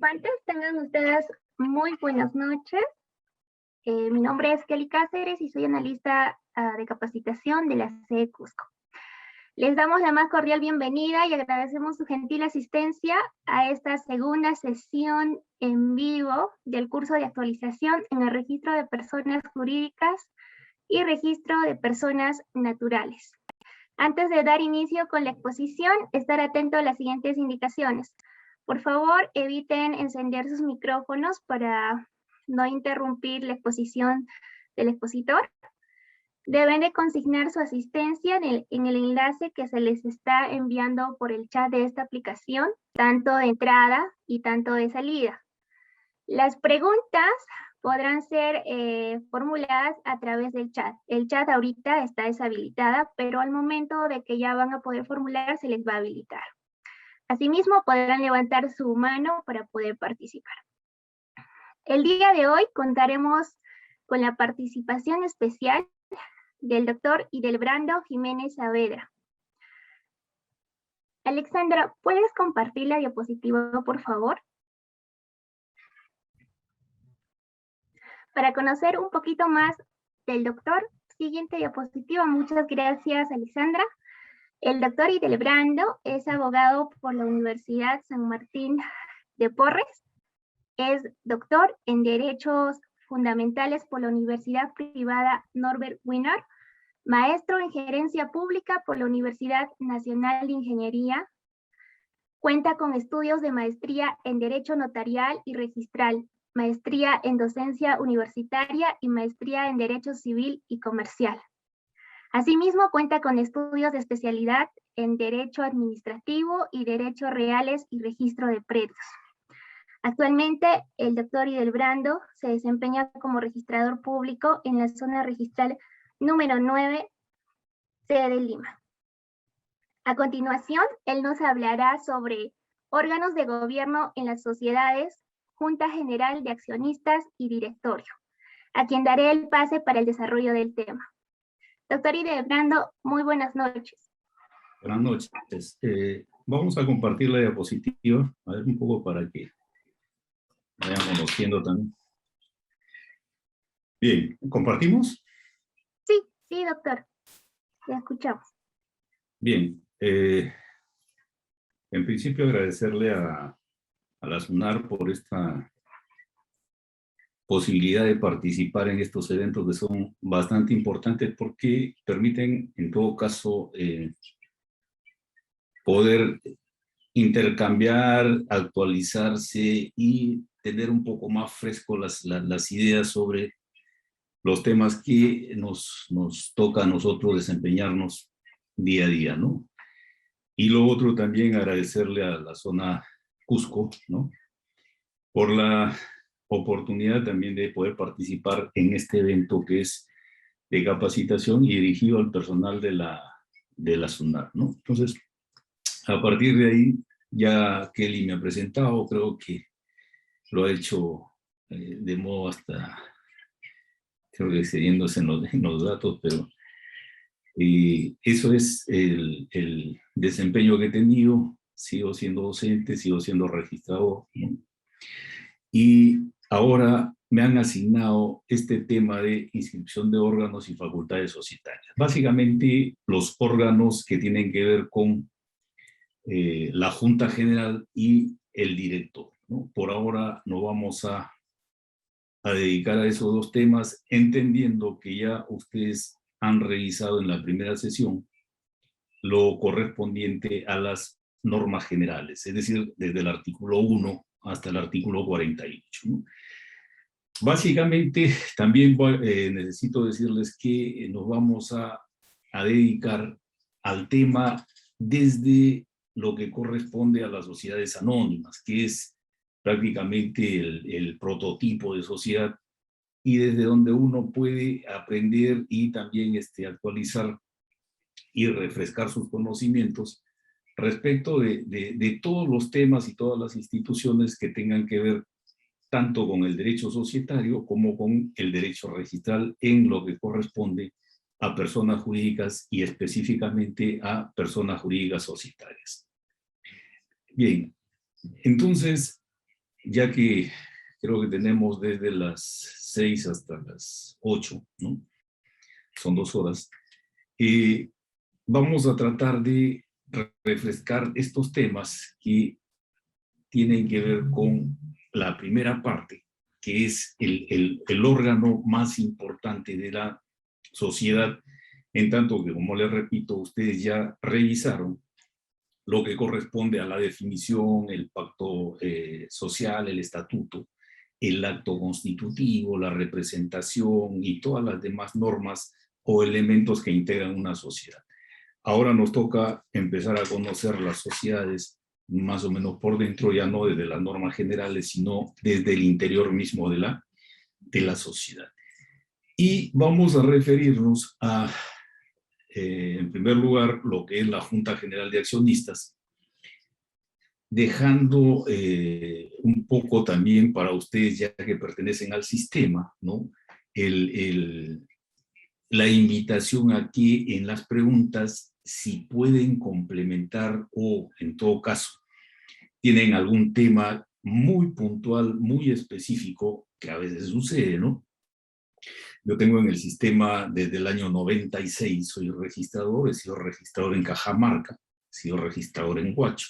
participantes, tengan ustedes muy buenas noches. Mi nombre es Kelly Cáceres y soy analista de capacitación de la sede Cusco. Les damos la más cordial bienvenida y agradecemos su gentil asistencia a esta segunda sesión en vivo del curso de actualización en el registro de personas jurídicas y registro de personas naturales. Antes de dar inicio con la exposición, estar atento a las siguientes indicaciones. Por favor, eviten encender sus micrófonos para no interrumpir la exposición del expositor. Deben de consignar su asistencia en el enlace que se les está enviando por el chat de esta aplicación, tanto de entrada y tanto de salida. Las preguntas podrán ser formuladas a través del chat. El chat ahorita está deshabilitada, pero al momento de que ya van a poder formular, se les va a habilitar. Asimismo, podrán levantar su mano para poder participar. El día de hoy contaremos con la participación especial del doctor Idelbrando Jiménez Saavedra. Alexandra, ¿puedes compartir la diapositiva, por favor? Para conocer un poquito más del doctor, siguiente diapositiva. Muchas gracias, Alexandra. El doctor Idelbrando es abogado por la Universidad San Martín de Porres. Es doctor en Derechos Fundamentales por la Universidad Privada Norbert Wiener. Maestro en Gerencia Pública por la Universidad Nacional de Ingeniería. Cuenta con estudios de maestría en Derecho Notarial y Registral, maestría en Docencia Universitaria y maestría en Derecho Civil y Comercial. Asimismo, cuenta con estudios de especialidad en Derecho Administrativo y Derechos Reales y Registro de Predios. Actualmente, el doctor Idelbrando se desempeña como registrador público en la zona registral número 9, sede de Lima. A continuación, él nos hablará sobre órganos de gobierno en las sociedades, Junta General de Accionistas y Directorio, a quien daré el pase para el desarrollo del tema. Doctor Idelbrando, muy buenas noches. Buenas noches. Vamos a compartir la diapositiva, a ver un poco para que vayan conociendo también. Bien, ¿compartimos? Sí, doctor. Le escuchamos. Bien. En principio agradecerle a la SUNAR por esta posibilidad de participar en estos eventos que son bastante importantes porque permiten, en todo caso, poder intercambiar, actualizarse y tener un poco más fresco las ideas sobre los temas que nos toca a nosotros desempeñarnos día a día, ¿no? Y lo otro también agradecerle a la zona Cusco, ¿no? Por la oportunidad también de poder participar en este evento que es de capacitación y dirigido al personal de la SUNAR, ¿no? Entonces, a partir de ahí, ya Kelly me ha presentado, creo que lo ha hecho de modo hasta, creo que excediéndose en los datos, pero eso es el desempeño que he tenido. Sigo siendo docente, sigo siendo registrador, ¿no? Y ahora me han asignado este tema de inscripción de órganos y facultades societarias. Básicamente los órganos que tienen que ver con la Junta General y el director, ¿no? Por ahora nos vamos a dedicar a esos dos temas, entendiendo que ya ustedes han revisado en la primera sesión lo correspondiente a las normas generales, es decir, desde el artículo 1 hasta el artículo 48, ¿no? Básicamente, también necesito decirles que nos vamos a dedicar al tema desde lo que corresponde a las sociedades anónimas, que es prácticamente el prototipo de sociedad y desde donde uno puede aprender y también actualizar y refrescar sus conocimientos respecto de todos los temas y todas las instituciones que tengan que ver tanto con el derecho societario como con el derecho registral en lo que corresponde a personas jurídicas y específicamente a personas jurídicas societarias. Bien, entonces, ya que creo que tenemos desde las 6 hasta las 8, ¿no? Son 2 horas. Vamos a tratar de refrescar estos temas que tienen que ver con la primera parte, que es el órgano más importante de la sociedad, en tanto que, como les repito, ustedes ya revisaron lo que corresponde a la definición, el pacto social, el estatuto, el acto constitutivo, la representación y todas las demás normas o elementos que integran una sociedad. Ahora nos toca empezar a conocer las sociedades más o menos por dentro, ya no desde las normas generales, sino desde el interior mismo de la sociedad. Y vamos a referirnos a, en primer lugar, lo que es la Junta General de Accionistas, dejando un poco también para ustedes, ya que pertenecen al sistema, ¿no? La invitación a que en las preguntas, si pueden complementar o, en todo caso, tienen algún tema muy puntual, muy específico, que a veces sucede, ¿no? Yo tengo en el sistema desde el año 96, soy registrador, he sido registrador en Cajamarca, he sido registrador en Huacho,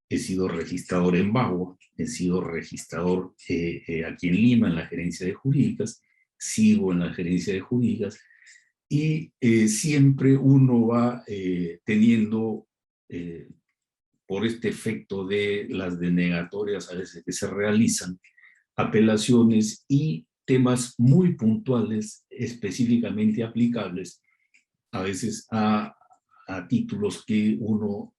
he sido registrador en Bagua, he sido registrador aquí en Lima, en la gerencia de jurídicas, sigo en la gerencia de jurídicas, y siempre uno va teniendo, por este efecto de las denegatorias a veces que se realizan, apelaciones y temas muy puntuales, específicamente aplicables, a veces a títulos que uno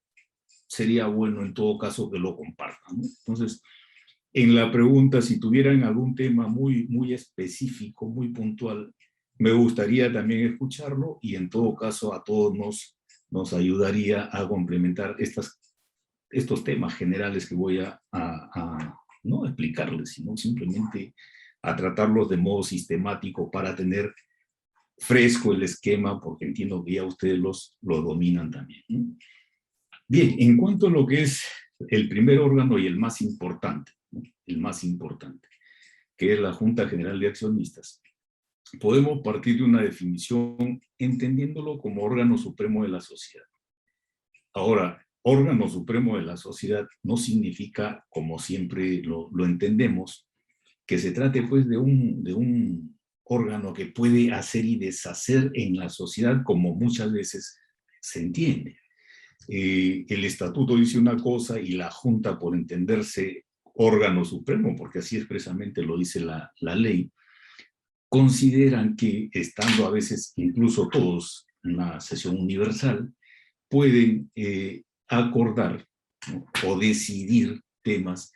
sería bueno en todo caso que lo compartan, ¿no? Entonces, en la pregunta, si tuvieran algún tema muy, muy específico, muy puntual, me gustaría también escucharlo y en todo caso a todos nos ayudaría a complementar estos temas generales que voy a no explicarles, sino simplemente a tratarlos de modo sistemático para tener fresco el esquema, porque entiendo que ya ustedes lo dominan también, ¿no? Bien, en cuanto a lo que es el primer órgano y el más importante, ¿no? El más importante, que es la Junta General de Accionistas, podemos partir de una definición entendiéndolo como órgano supremo de la sociedad. Ahora, órgano supremo de la sociedad no significa, como siempre lo entendemos, que se trate pues de un órgano que puede hacer y deshacer en la sociedad, como muchas veces se entiende. El estatuto dice una cosa y la Junta, por entenderse órgano supremo, porque así expresamente lo dice la ley, consideran que, estando a veces incluso todos en una sesión universal, pueden acordar, ¿no? O decidir temas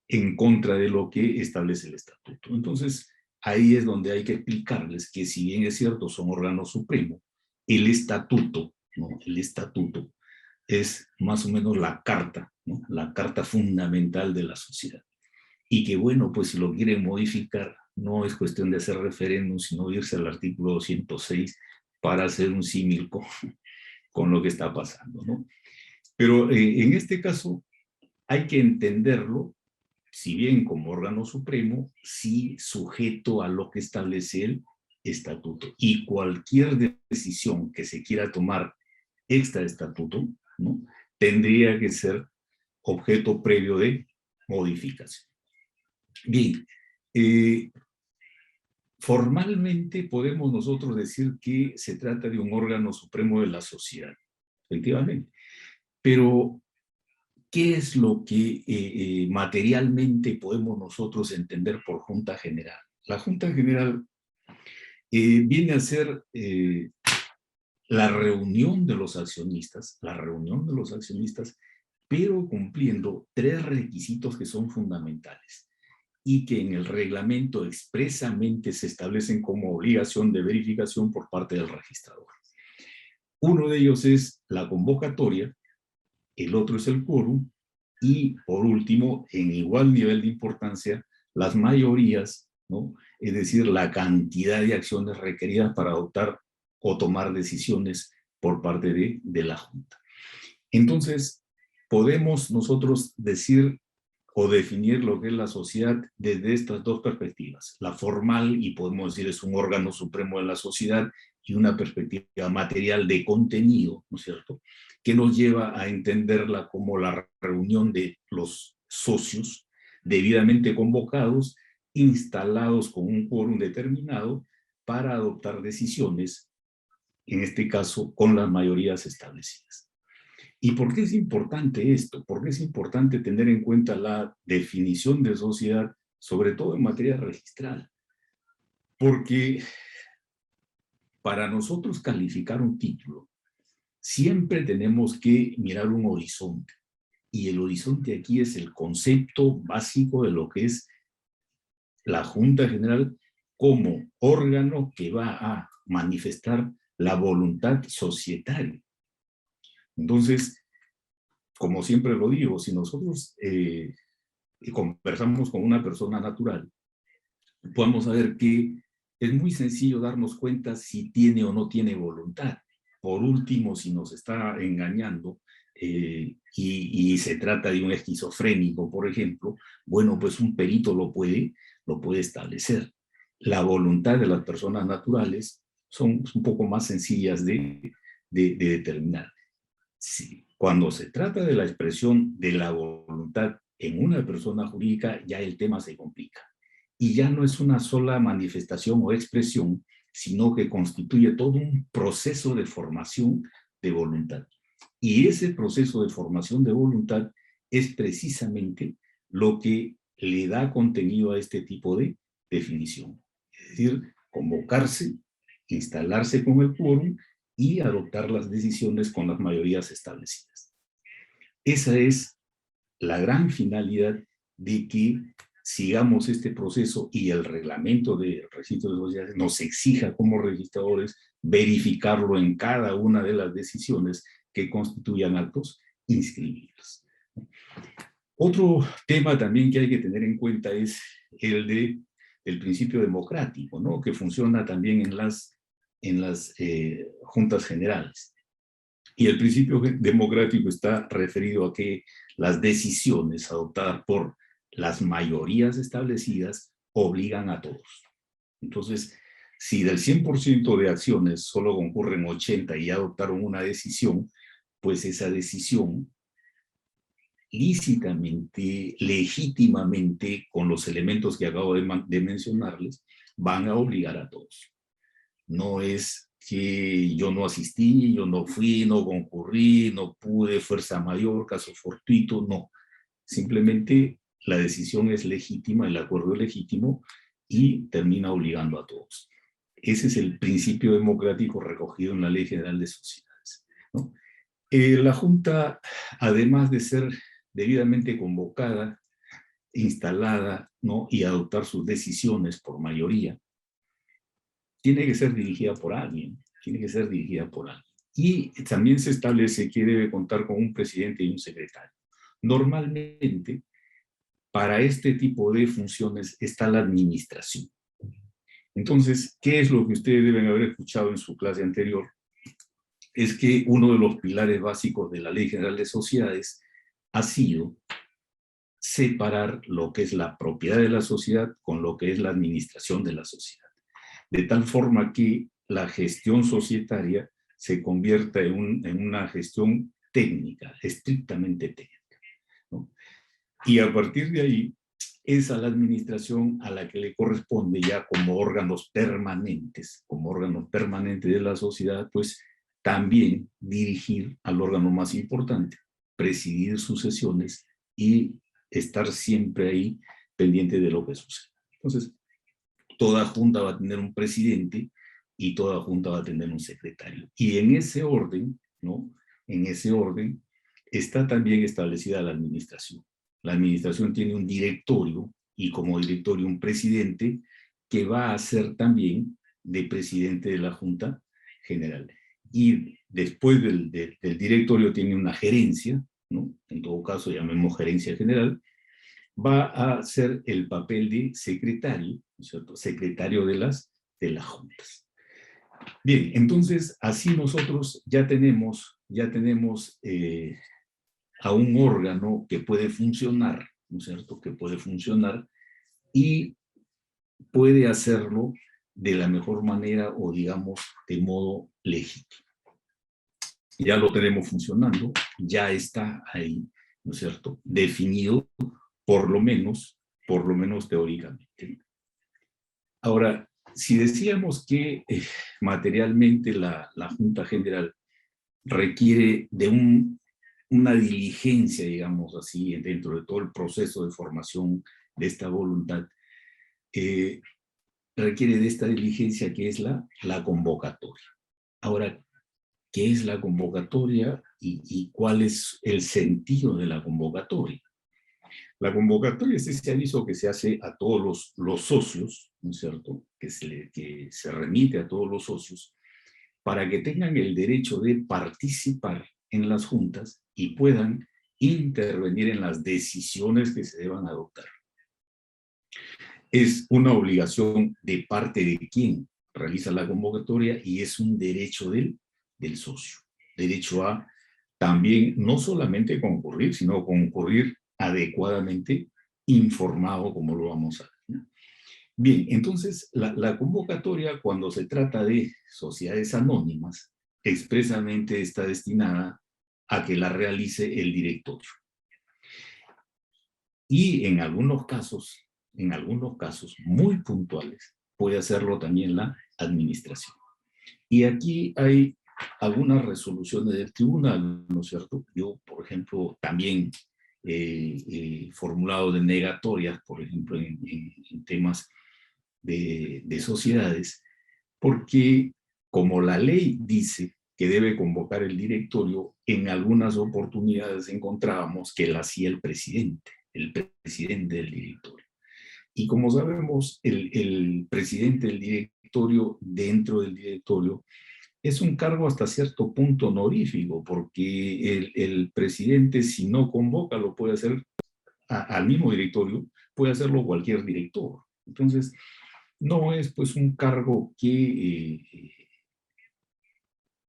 en contra de lo que establece el estatuto. Entonces, ahí es donde hay que explicarles que, si bien es cierto, son órgano supremo, el estatuto, ¿no? El estatuto es más o menos la carta, ¿no? La carta fundamental de la sociedad. Y que, bueno, pues si lo quieren modificar, no es cuestión de hacer referéndum, sino irse al artículo 206 para hacer un símil con lo que está pasando, ¿no? Pero en este caso hay que entenderlo, si bien como órgano supremo, sí sujeto a lo que establece el estatuto. Y cualquier decisión que se quiera tomar extra estatuto, ¿no? Tendría que ser objeto previo de modificación. Bien, formalmente podemos nosotros decir que se trata de un órgano supremo de la sociedad, efectivamente. Pero, ¿qué es lo que materialmente podemos nosotros entender por Junta General? La Junta General viene a ser la reunión de los accionistas, pero cumpliendo 3 requisitos que son fundamentales y que en el reglamento expresamente se establecen como obligación de verificación por parte del registrador. Uno de ellos es la convocatoria, el otro es el quórum, y por último, en igual nivel de importancia, las mayorías, ¿no? Es decir, la cantidad de acciones requeridas para adoptar o tomar decisiones por parte de la Junta. Entonces, podemos nosotros decir o definir lo que es la sociedad desde estas dos perspectivas. La formal, y podemos decir es un órgano supremo de la sociedad, y una perspectiva material de contenido, ¿no es cierto?, que nos lleva a entenderla como la reunión de los socios debidamente convocados, instalados con un quórum determinado para adoptar decisiones, en este caso con las mayorías establecidas. ¿Y por qué es importante esto? ¿Por qué es importante tener en cuenta la definición de sociedad, sobre todo en materia registral? Porque para nosotros calificar un título, siempre tenemos que mirar un horizonte. Y el horizonte aquí es el concepto básico de lo que es la Junta General como órgano que va a manifestar la voluntad societaria. Entonces, como siempre lo digo, si nosotros conversamos con una persona natural, podemos saber que es muy sencillo darnos cuenta si tiene o no tiene voluntad. Por último, si nos está engañando y se trata de un esquizofrénico, por ejemplo, bueno, pues un perito lo puede establecer. La voluntad de las personas naturales son un poco más sencillas de determinar. Sí, cuando se trata de la expresión de la voluntad en una persona jurídica, ya el tema se complica. Y ya no es una sola manifestación o expresión, sino que constituye todo un proceso de formación de voluntad. Y ese proceso de formación de voluntad es precisamente lo que le da contenido a este tipo de definición. Es decir, convocarse, instalarse con el quórum y adoptar las decisiones con las mayorías establecidas. Esa es la gran finalidad de que sigamos este proceso y el reglamento de registro de sociedades nos exija como registradores verificarlo en cada una de las decisiones que constituyan actos inscribibles. Otro tema también que hay que tener en cuenta es el principio democrático, ¿no?, que funciona también en las juntas generales. Y el principio democrático está referido a que las decisiones adoptadas por las mayorías establecidas obligan a todos. Entonces, si del 100% de acciones solo concurren 80 y adoptaron una decisión, pues esa decisión lícitamente, legítimamente, con los elementos que acabo de mencionarles, van a obligar a todos. No es que yo no asistí, yo no fui, no concurrí, no pude, fuerza mayor, caso fortuito, no. Simplemente la decisión es legítima, el acuerdo es legítimo y termina obligando a todos. Ese es el principio democrático recogido en la Ley General de Sociedades, ¿no? La Junta, además de ser debidamente convocada, instalada, ¿no?, y adoptar sus decisiones por mayoría, tiene que ser dirigida por alguien, Y también se establece que debe contar con un presidente y un secretario. Normalmente, para este tipo de funciones está la administración. Entonces, ¿qué es lo que ustedes deben haber escuchado en su clase anterior? Es que uno de los pilares básicos de la Ley General de Sociedades ha sido separar lo que es la propiedad de la sociedad con lo que es la administración de la sociedad, de tal forma que la gestión societaria se convierta en una gestión técnica, estrictamente técnica, ¿no? Y a partir de ahí, es a la administración a la que le corresponde ya como órganos permanentes de la sociedad, pues también dirigir al órgano más importante, presidir sus sesiones y estar siempre ahí pendiente de lo que sucede. Entonces, toda junta va a tener un presidente y toda junta va a tener un secretario. Y en ese orden, ¿no?, en ese orden está también establecida la administración. La administración tiene un directorio y como directorio un presidente que va a ser también de presidente de la Junta General. Y después del directorio tiene una gerencia, ¿no?, en todo caso llamemos gerencia general, va a ser el papel de secretario, ¿no es cierto?, secretario de las juntas. Bien, entonces así nosotros ya tenemos a un órgano que puede funcionar ¿no es cierto?, que puede funcionar y puede hacerlo de la mejor manera o, digamos, de modo legítimo. Ya lo tenemos funcionando, ya está ahí, ¿no es cierto?, definido, por lo menos teóricamente. Ahora, si decíamos que materialmente la Junta General requiere de una diligencia, digamos así, dentro de todo el proceso de formación de esta voluntad, requiere de esta diligencia que es la convocatoria. Ahora, ¿qué es la convocatoria y cuál es el sentido de la convocatoria? La convocatoria es ese aviso que se hace a todos los socios, ¿no es cierto?, que se remite a todos los socios, para que tengan el derecho de participar en las juntas y puedan intervenir en las decisiones que se deban adoptar. Es una obligación de parte de quien realiza la convocatoria y es un derecho del socio. Derecho a también no solamente concurrir, sino concurrir adecuadamente informado, como lo vamos a ver, ¿no? Bien, entonces la convocatoria, cuando se trata de sociedades anónimas, expresamente está destinada a que la realice el directorio. Y en algunos casos muy puntuales, puede hacerlo también la administración. Y aquí hay algunas resoluciones del tribunal, ¿no es cierto? Yo, por ejemplo, también formulado de negatorias, por ejemplo, en temas de sociedades, porque como la ley dice que debe convocar el directorio, en algunas oportunidades encontrábamos que la hacía el presidente del directorio. Y como sabemos, el presidente del directorio, dentro del directorio, es un cargo hasta cierto punto honorífico, porque el presidente, si no convoca, lo puede hacer al mismo directorio, puede hacerlo cualquier director. Entonces, no es pues un cargo que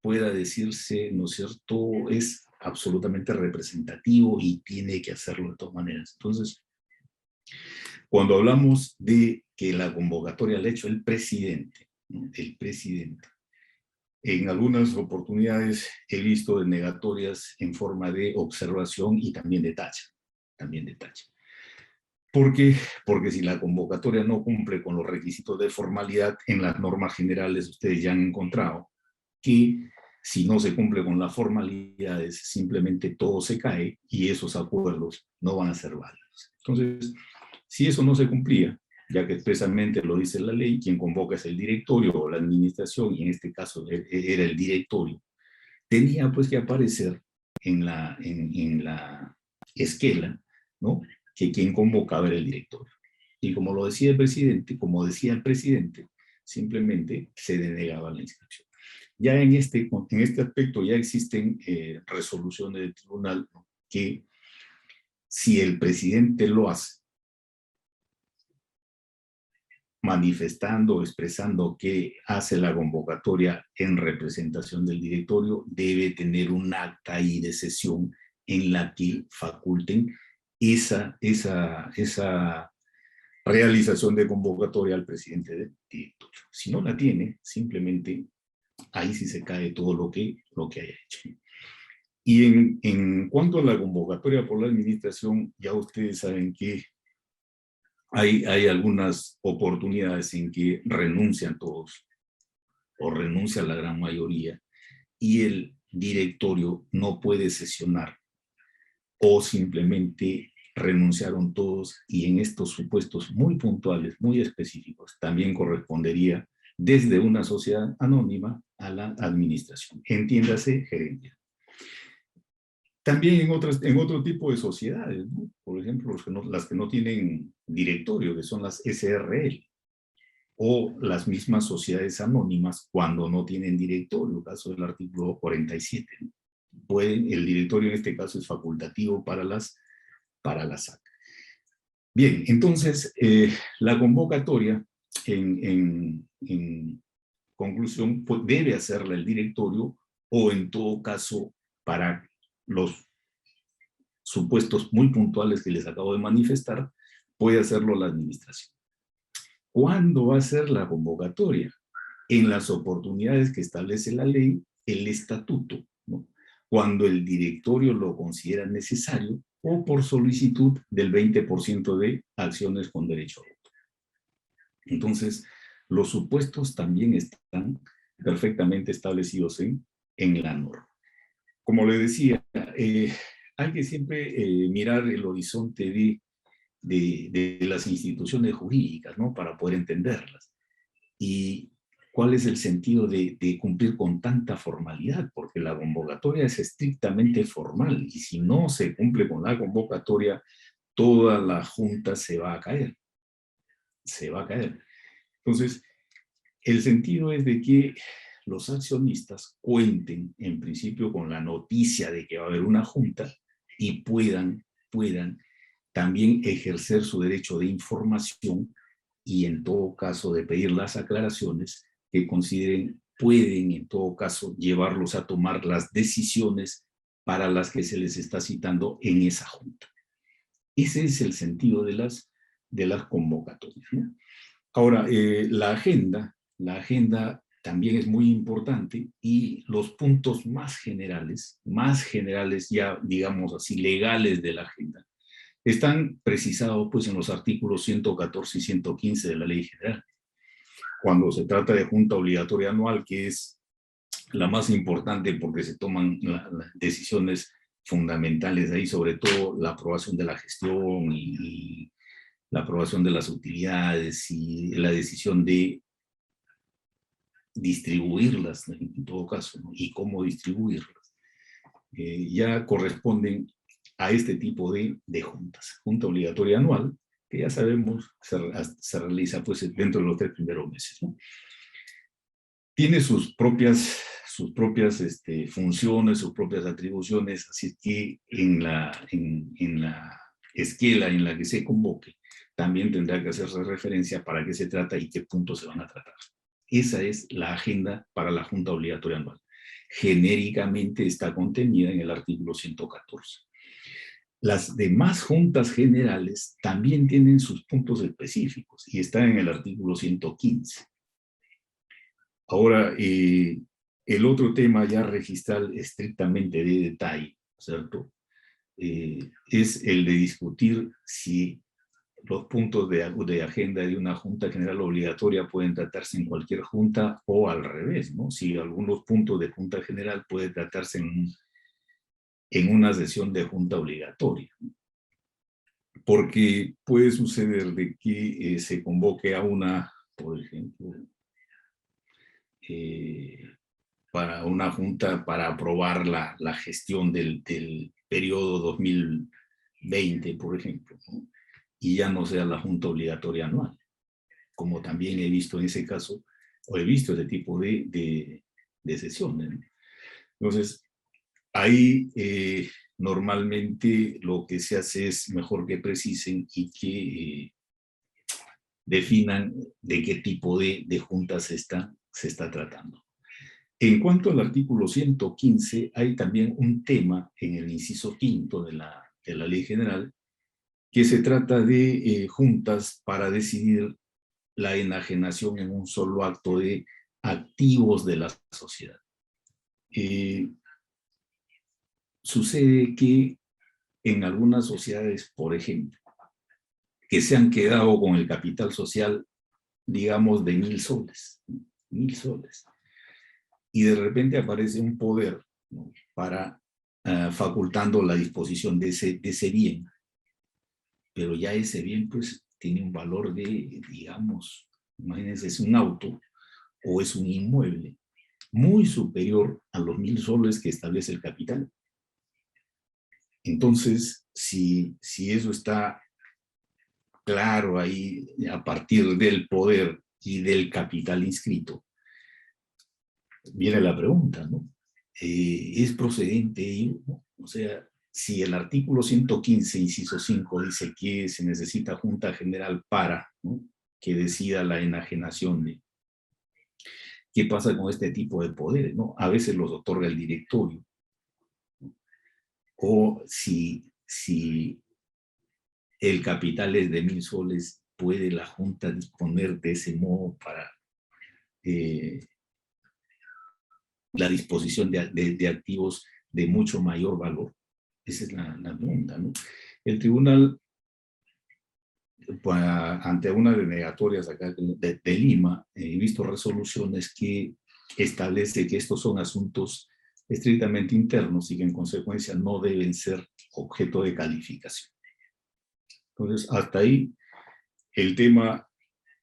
pueda decirse, ¿no es cierto?, es absolutamente representativo y tiene que hacerlo de todas maneras. Entonces, cuando hablamos de que la convocatoria la ha hecho el presidente, ¿no?, el presidente, en algunas oportunidades he visto denegatorias en forma de observación y también de tacha. ¿Por qué? Porque si la convocatoria no cumple con los requisitos de formalidad, en las normas generales ustedes ya han encontrado que si no se cumple con las formalidades, simplemente todo se cae y esos acuerdos no van a ser válidos. Entonces, si eso no se cumplía, ya que expresamente lo dice la ley, quien convoca es el directorio o la administración, y en este caso era el directorio, tenía pues que aparecer en la esquela, ¿no?, que quien convocaba era el directorio. Y como lo decía el presidente, simplemente se denegaba la inscripción. Ya en este aspecto ya existen resoluciones del tribunal, ¿no?, que si el presidente lo hace, manifestando o expresando que hace la convocatoria en representación del directorio, debe tener un acta ahí de sesión en la que faculten esa realización de convocatoria al presidente del directorio. Si no la tiene, simplemente ahí sí se cae todo lo que haya hecho. Y en cuanto a la convocatoria por la administración, ya ustedes saben que hay algunas oportunidades en que renuncian todos, o renuncia la gran mayoría, y el directorio no puede sesionar, o simplemente renunciaron todos, y en estos supuestos muy puntuales, muy específicos, también correspondería desde una sociedad anónima a la administración, entiéndase gerencia. También en otro tipo de sociedades, ¿no? Por ejemplo, las que no tienen directorio, que son las SRL, o las mismas sociedades anónimas cuando no tienen directorio, caso del artículo 47. ¿No? El directorio en este caso es facultativo para las SAC. Bien, entonces, la convocatoria, en conclusión, pues, debe hacerla el directorio, o en todo caso, para los supuestos muy puntuales que les acabo de manifestar, puede hacerlo la administración. ¿Cuándo va a ser la convocatoria? En las oportunidades que establece la ley, el estatuto, ¿no? Cuando el directorio lo considera necesario o por solicitud del 20% de acciones con derecho a voto. Entonces, los supuestos también están perfectamente establecidos en la norma. Como le decía, hay que siempre mirar el horizonte de las instituciones jurídicas, ¿no? Para poder entenderlas. Y cuál es el sentido de cumplir con tanta formalidad, porque la convocatoria es estrictamente formal, y si no se cumple con la convocatoria, toda la junta se va a caer. Se va a caer. Entonces, el sentido es de que los accionistas cuenten, en principio, con la noticia de que va a haber una junta y puedan también ejercer su derecho de información y, en todo caso, de pedir las aclaraciones que consideren pueden, en todo caso, llevarlos a tomar las decisiones para las que se les está citando en esa junta. Ese es el sentido de las convocatorias, ¿no? Ahora, la agenda también es muy importante, y los puntos más generales ya, digamos así, legales de la agenda, están precisados pues en los artículos 114 y 115 de la Ley General. Cuando se trata de junta obligatoria anual, que es la más importante porque se toman las decisiones fundamentales ahí, sobre todo la aprobación de la gestión y la aprobación de las utilidades y la decisión de distribuirlas, en todo caso, ¿no? Y cómo distribuirlas, ya corresponden a este tipo de juntas. Junta obligatoria anual, que ya sabemos se realiza pues dentro de los 3 primeros meses, ¿no? Tiene sus propias funciones, sus propias atribuciones, así que en la esquela en la que se convoque, también tendrá que hacerse referencia para qué se trata y qué puntos se van a tratar. Esa es la agenda para la Junta Obligatoria Anual. Genéricamente está contenida en el artículo 114. Las demás juntas generales también tienen sus puntos específicos y están en el artículo 115. Ahora, el otro tema ya registral estrictamente de detalle, ¿cierto? Es el de discutir si los puntos de agenda de una junta general obligatoria pueden tratarse en cualquier junta o al revés, ¿no? Si algunos puntos de junta general pueden tratarse en una sesión de junta obligatoria. Porque puede suceder de que se convoque a una, por ejemplo, para una junta para aprobar la gestión del periodo 2020, por ejemplo, ¿no? Y ya no sea la junta obligatoria anual, como también he visto en ese caso, o he visto ese tipo de sesiones, ¿no? Entonces, ahí normalmente lo que se hace es mejor que precisen y que definan de qué tipo de juntas se está tratando. En cuanto al artículo 115, hay también un tema en el inciso 5 de la Ley General, que se trata de juntas para decidir la enajenación en un solo acto de activos de la sociedad. Sucede que en algunas sociedades, por ejemplo, que se han quedado con el capital social, digamos, de 1.000 soles, 1.000 soles, y de repente aparece un poder, ¿no? Para facultando la disposición de ese bien, pero ya ese bien pues tiene un valor de, digamos, imagínense, es un auto o es un inmueble muy superior a los 1.000 soles que establece el capital. Entonces, si eso está claro ahí a partir del poder y del capital inscrito, viene la pregunta, ¿no? ¿Es procedente ello, ¿no? O sea, si el artículo 115, inciso 5, dice que se necesita junta general para, ¿no?, que decida la enajenación de... ¿Qué pasa con este tipo de poderes, ¿no? A veces los otorga el directorio, ¿no? O si si el capital es de 1.000 soles, ¿puede la Junta disponer de ese modo para la disposición de activos de mucho mayor valor? Esa es la pregunta, ¿no? El tribunal, ante una denegatoria acá de Lima, he visto resoluciones que establece que estos son asuntos estrictamente internos y que en consecuencia no deben ser objeto de calificación. Entonces, hasta ahí el tema,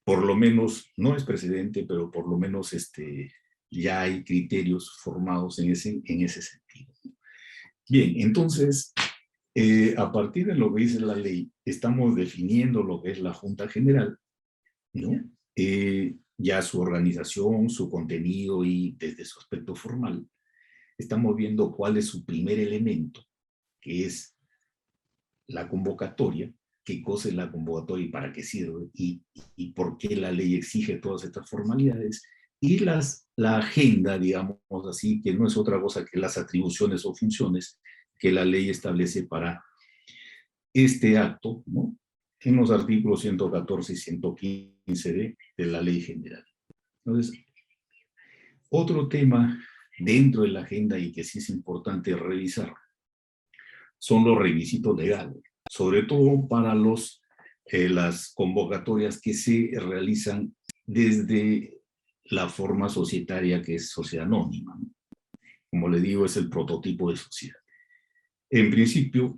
por lo menos, no es precedente, pero por lo menos ya hay criterios formados en ese sentido. Bien, entonces, a partir de lo que dice la ley, estamos definiendo lo que es la Junta General, ¿no? Ya su organización, su contenido y desde su aspecto formal, estamos viendo cuál es su primer elemento, que es la convocatoria, qué cosa es la convocatoria y para qué sirve, y por qué la ley exige todas estas formalidades, y la agenda, digamos así, que no es otra cosa que las atribuciones o funciones que la ley establece para este acto, ¿no? En los artículos 114 y 115 de la Ley General. Entonces, otro tema dentro de la agenda y que sí es importante revisar son los requisitos legales, sobre todo para las convocatorias que se realizan desde la forma societaria que es sociedad anónima, ¿no? Como le digo, es el prototipo de sociedad. En principio,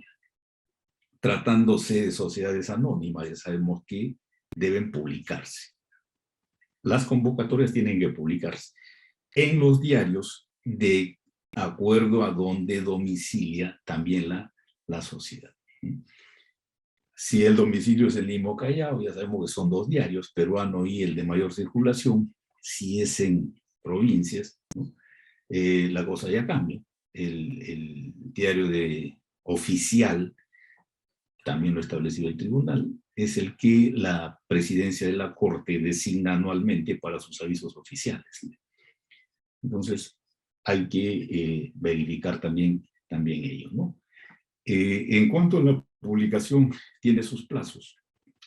tratándose de sociedades anónimas, ya sabemos que deben publicarse. Las convocatorias tienen que publicarse en los diarios de acuerdo a donde domicilia también la sociedad. Si el domicilio es en Lima o Callao, ya sabemos que son 2 diarios, peruano y el de mayor circulación. Si es en provincias, ¿no? La cosa ya cambia. El diario oficial, también lo establecido el tribunal, es el que la presidencia de la Corte designa anualmente para sus avisos oficiales. Entonces, hay que verificar también ello, ¿no? En cuanto a la publicación, tiene sus plazos,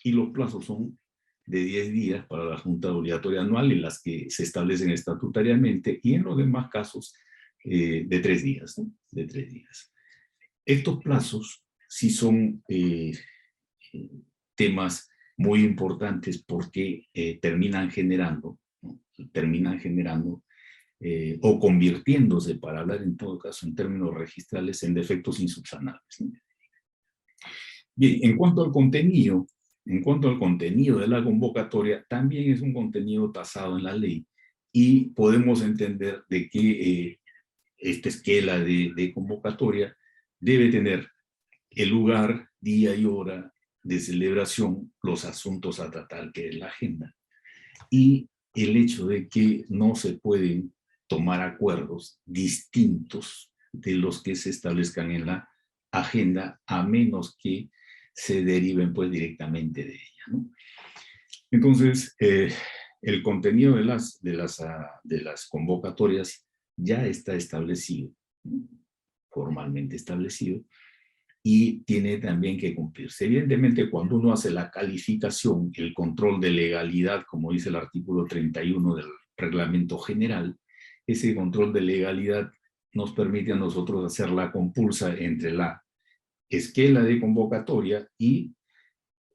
y los plazos son de 10 días para la Junta Obligatoria Anual, en las que se establecen estatutariamente, y en los demás casos de 3 días, ¿no? De 3 días. Estos plazos sí son temas muy importantes porque terminan generando, ¿no? O convirtiéndose, para hablar en todo caso en términos registrales, en defectos insubsanables, ¿no? Bien, en cuanto al contenido de la convocatoria, también es un contenido tasado en la ley, y podemos entender de que esta esquela de convocatoria debe tener el lugar, día y hora de celebración, los asuntos a tratar, que es la agenda, y el hecho de que no se pueden tomar acuerdos distintos de los que se establezcan en la agenda, a menos que se deriven pues directamente de ella, ¿no? Entonces, el contenido de las convocatorias ya está establecido, ¿no? Formalmente establecido, y tiene también que cumplirse. Evidentemente, cuando uno hace la calificación, el control de legalidad, como dice el artículo 31 del Reglamento General, ese control de legalidad nos permite a nosotros hacer la compulsa entre la esquela de convocatoria y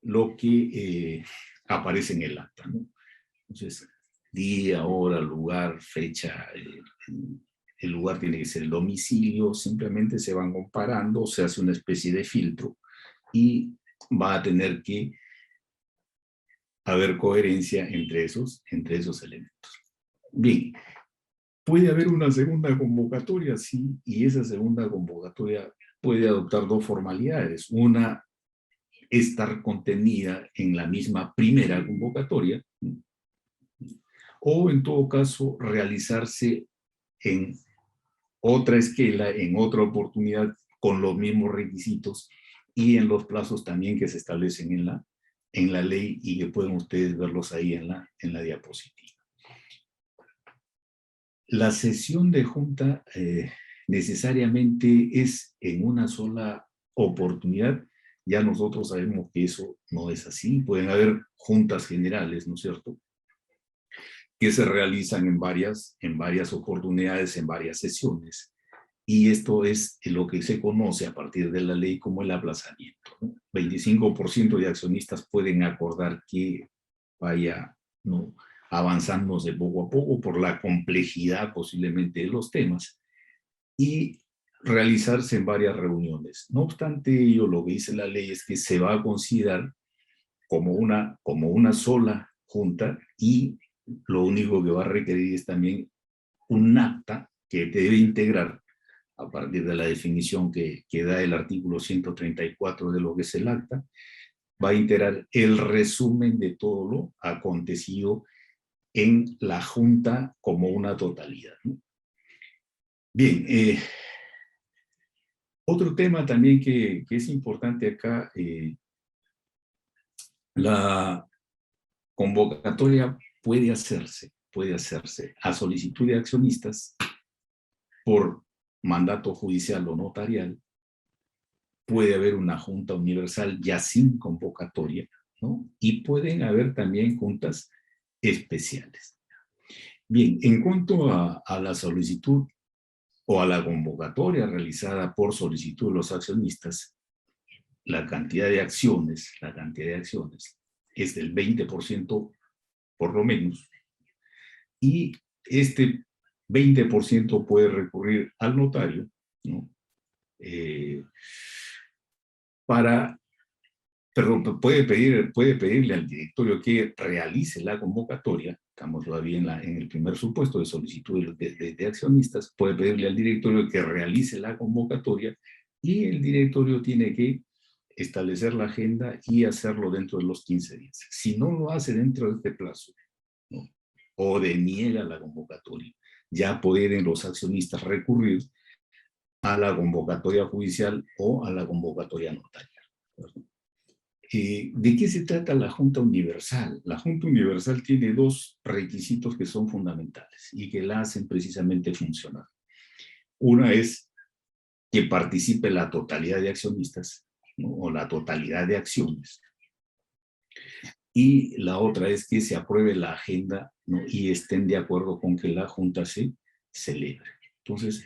lo que aparece en el acta, ¿no? Entonces, día, hora, lugar, fecha, el lugar tiene que ser el domicilio, simplemente se van comparando, se hace una especie de filtro y va a tener que haber coherencia entre esos elementos. Bien, puede haber una segunda convocatoria, sí, y esa segunda convocatoria puede adoptar 2 formalidades. Una, estar contenida en la misma primera convocatoria, o en todo caso realizarse en otra esquela, en otra oportunidad, con los mismos requisitos y en los plazos también que se establecen en la ley, y que pueden ustedes verlos ahí en la diapositiva. La sesión de junta necesariamente es en una sola oportunidad, ya nosotros sabemos que eso no es así. Pueden haber juntas generales, ¿no es cierto?, que se realizan en varias oportunidades, en varias sesiones. Y esto es lo que se conoce a partir de la ley como el aplazamiento, ¿no? 25% de accionistas pueden acordar que vaya, ¿no?, avanzándose poco a poco por la complejidad posiblemente de los temas y realizarse en varias reuniones. No obstante ello, lo que dice la ley es que se va a considerar como una sola junta, y lo único que va a requerir es también un acta que debe integrar, a partir de la definición que da el artículo 134 de lo que es el acta, va a integrar el resumen de todo lo acontecido en la junta como una totalidad, ¿no? Bien, otro tema también que es importante acá, la convocatoria puede hacerse a solicitud de accionistas por mandato judicial o notarial. Puede haber una junta universal ya sin convocatoria, ¿no? Y pueden haber también juntas especiales. Bien, en cuanto a la solicitud o a la convocatoria realizada por solicitud de los accionistas, la cantidad de acciones es del 20% por lo menos, y este 20% puede recurrir al notario, ¿no? Puede pedirle al directorio que realice la convocatoria. Estamos todavía en el primer supuesto de solicitud de accionistas. Puede pedirle al directorio que realice la convocatoria, y el directorio tiene que establecer la agenda y hacerlo dentro de los 15 días. Si no lo hace dentro de este plazo, ¿no?, o deniega la convocatoria, ya pueden los accionistas recurrir a la convocatoria judicial o a la convocatoria notarial. ¿De qué se trata la Junta Universal? La Junta Universal tiene dos requisitos que son fundamentales y que la hacen precisamente funcionar. Una es que participe la totalidad de accionistas, ¿no?, o la totalidad de acciones. Y la otra es que se apruebe la agenda, ¿no?, y estén de acuerdo con que la Junta se celebre. Entonces,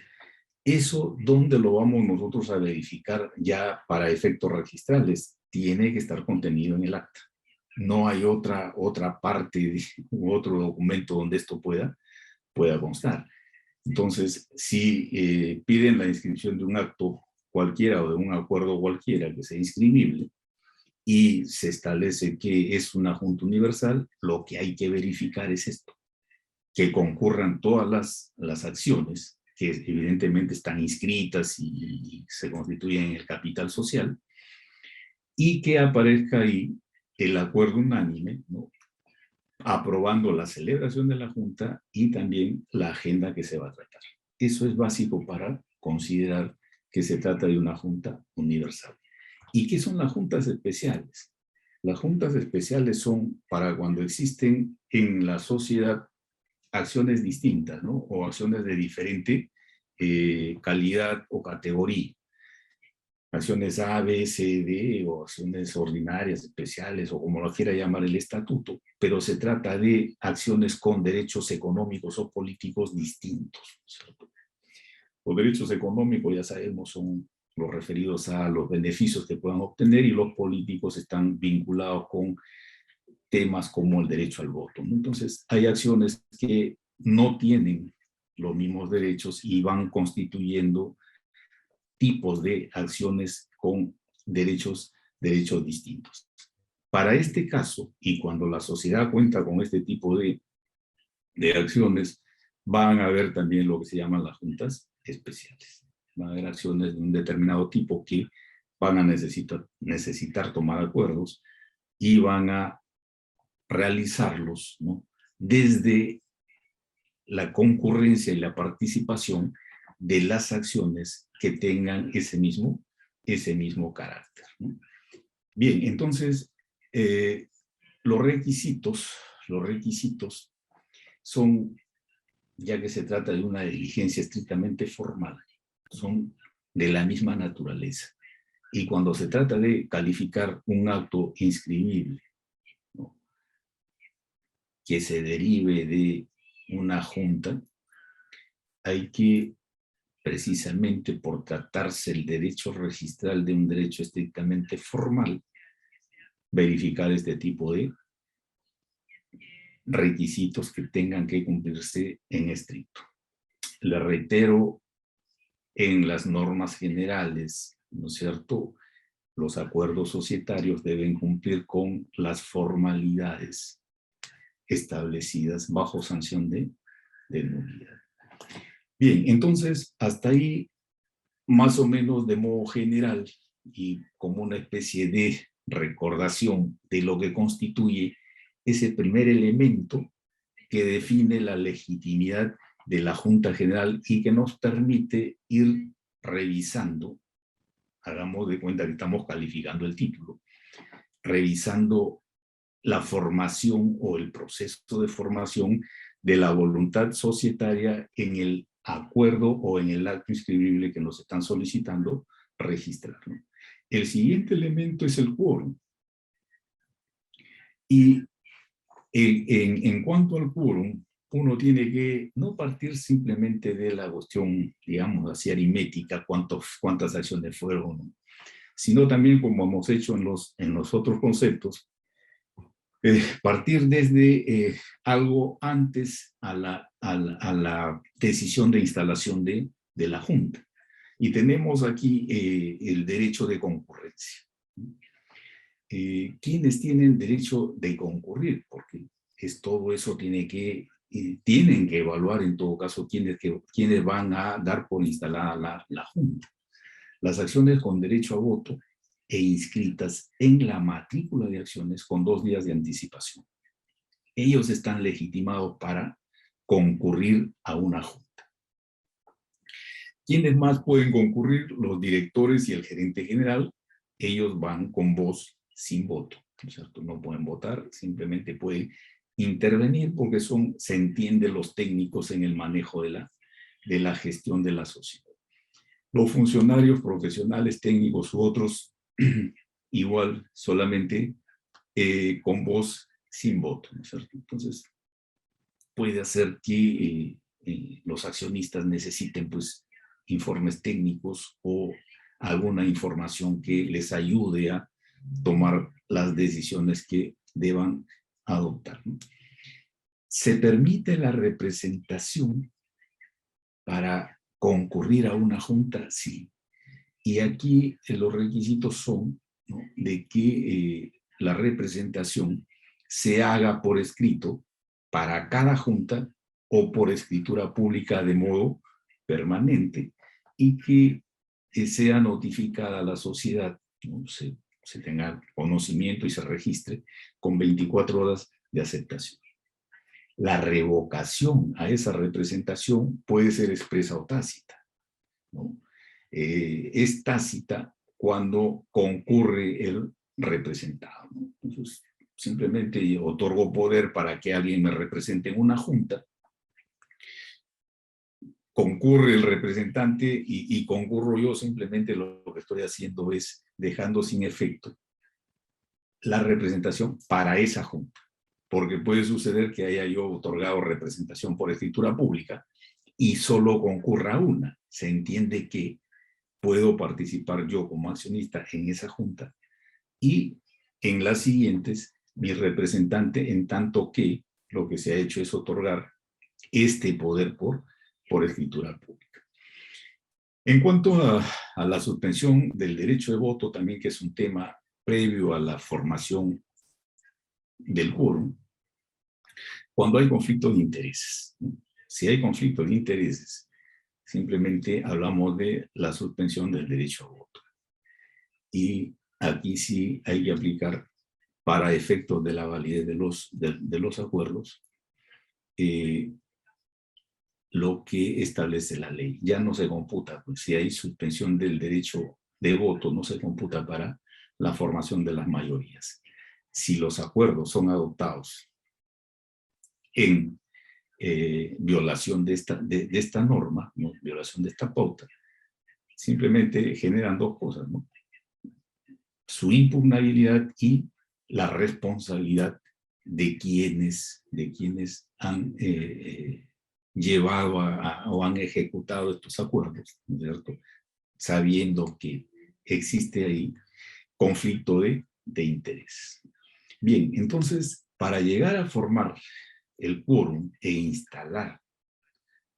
eso, ¿dónde lo vamos nosotros a verificar ya para efectos registrales? Tiene que estar contenido en el acta. No hay otra parte u otro documento donde esto pueda constar. Entonces, si piden la inscripción de un acto cualquiera o de un acuerdo cualquiera que sea inscribible y se establece que es una junta universal, lo que hay que verificar es esto: que concurran todas las acciones que evidentemente están inscritas y se constituyen en el capital social, y que aparezca ahí el acuerdo unánime, ¿no?, aprobando la celebración de la junta y también la agenda que se va a tratar. Eso es básico para considerar que se trata de una junta universal. ¿Y qué son las juntas especiales? Las juntas especiales son para cuando existen en la sociedad acciones distintas, ¿no?, o acciones de diferente calidad o categoría. Acciones A, B, C, D, o acciones ordinarias, especiales, o como lo quiera llamar el estatuto, pero se trata de acciones con derechos económicos o políticos distintos, ¿cierto? Los derechos económicos, ya sabemos, son los referidos a los beneficios que puedan obtener, y los políticos están vinculados con temas como el derecho al voto, ¿no? Entonces, hay acciones que no tienen los mismos derechos y van constituyendo tipos de acciones con derechos distintos. Para este caso, y cuando la sociedad cuenta con este tipo de acciones, van a haber también lo que se llaman las juntas especiales. Van a haber acciones de un determinado tipo que van a necesitar tomar acuerdos y van a realizarlos, ¿no?, desde la concurrencia y la participación de las acciones que tengan ese mismo carácter, ¿no? Bien, entonces, los requisitos son, ya que se trata de una diligencia estrictamente formal, son de la misma naturaleza. Y cuando se trata de calificar un acto inscribible, ¿no?, que se derive de una junta, hay que, precisamente por tratarse el derecho registral de un derecho estrictamente formal, verificar este tipo de requisitos que tengan que cumplirse en estricto. Le reitero, en las normas generales, ¿no es cierto?, los acuerdos societarios deben cumplir con las formalidades establecidas bajo sanción de nulidad. Bien, entonces, hasta ahí, más o menos de modo general y como una especie de recordación de lo que constituye ese primer elemento que define la legitimidad de la Junta General y que nos permite ir revisando, hagamos de cuenta que estamos calificando el título, revisando la formación o el proceso de formación de la voluntad societaria en el acuerdo o en el acto inscribible que nos están solicitando registrar, ¿no? El siguiente elemento es el quórum. Y en cuanto al quórum, uno tiene que no partir simplemente de la cuestión, digamos así, aritmética, cuántas acciones fueron, ¿no?, sino también, como hemos hecho en los otros conceptos, partir desde algo antes a la decisión de instalación de la Junta. Y tenemos aquí el derecho de concurrencia. ¿Quiénes tienen derecho de concurrir? Porque todo eso tienen que evaluar en todo caso quiénes van a dar por instalada la Junta. Las acciones con derecho a voto e inscritas en la matrícula de acciones con 2 días de anticipación. Ellos están legitimados para concurrir a una junta. ¿Quiénes más pueden concurrir? Los directores y el gerente general. Ellos van con voz sin voto, ¿no es cierto? No pueden votar, simplemente pueden intervenir porque se entienden los técnicos en el manejo de la gestión de la sociedad. Los funcionarios profesionales, técnicos u otros, igual, solamente con voz sin voto, ¿no es cierto? Entonces, puede hacer que los accionistas necesiten, pues, informes técnicos o alguna información que les ayude a tomar las decisiones que deban adoptar, ¿no? Se permite la representación para concurrir a una junta, sí. Y aquí los requisitos son, ¿no?, de que la representación se haga por escrito para cada junta o por escritura pública de modo permanente y que sea notificada a la sociedad, ¿no?, se tenga conocimiento y se registre con 24 horas de aceptación. La revocación a esa representación puede ser expresa o tácita, ¿no? Es tácita cuando concurre el representado, ¿no? Entonces, simplemente otorgo poder para que alguien me represente en una junta, concurre el representante y concurro yo, simplemente lo que estoy haciendo es dejando sin efecto la representación para esa junta, porque puede suceder que haya yo otorgado representación por escritura pública y solo concurra una. Se entiende que puedo participar yo como accionista en esa junta y en las siguientes mi representante, en tanto que lo que se ha hecho es otorgar este poder por escritura pública. En cuanto a la suspensión del derecho de voto, también, que es un tema previo a la formación del quórum, cuando hay conflicto de intereses, ¿no? Si hay conflicto de intereses, simplemente hablamos de la suspensión del derecho a voto. Y aquí sí hay que aplicar, para efectos de la validez de los acuerdos, lo que establece la ley. Ya no se computa, pues, si hay suspensión del derecho de voto, no se computa para la formación de las mayorías. Si los acuerdos son adoptados en violación de esta norma, ¿no?, violación de esta pauta, simplemente generan dos cosas, ¿no? su impugnabilidad y la responsabilidad de quienes han llevado o han ejecutado estos acuerdos, ¿no es cierto? Sabiendo que existe ahí conflicto de interés. Bien, entonces, para llegar a formar el quórum e instalar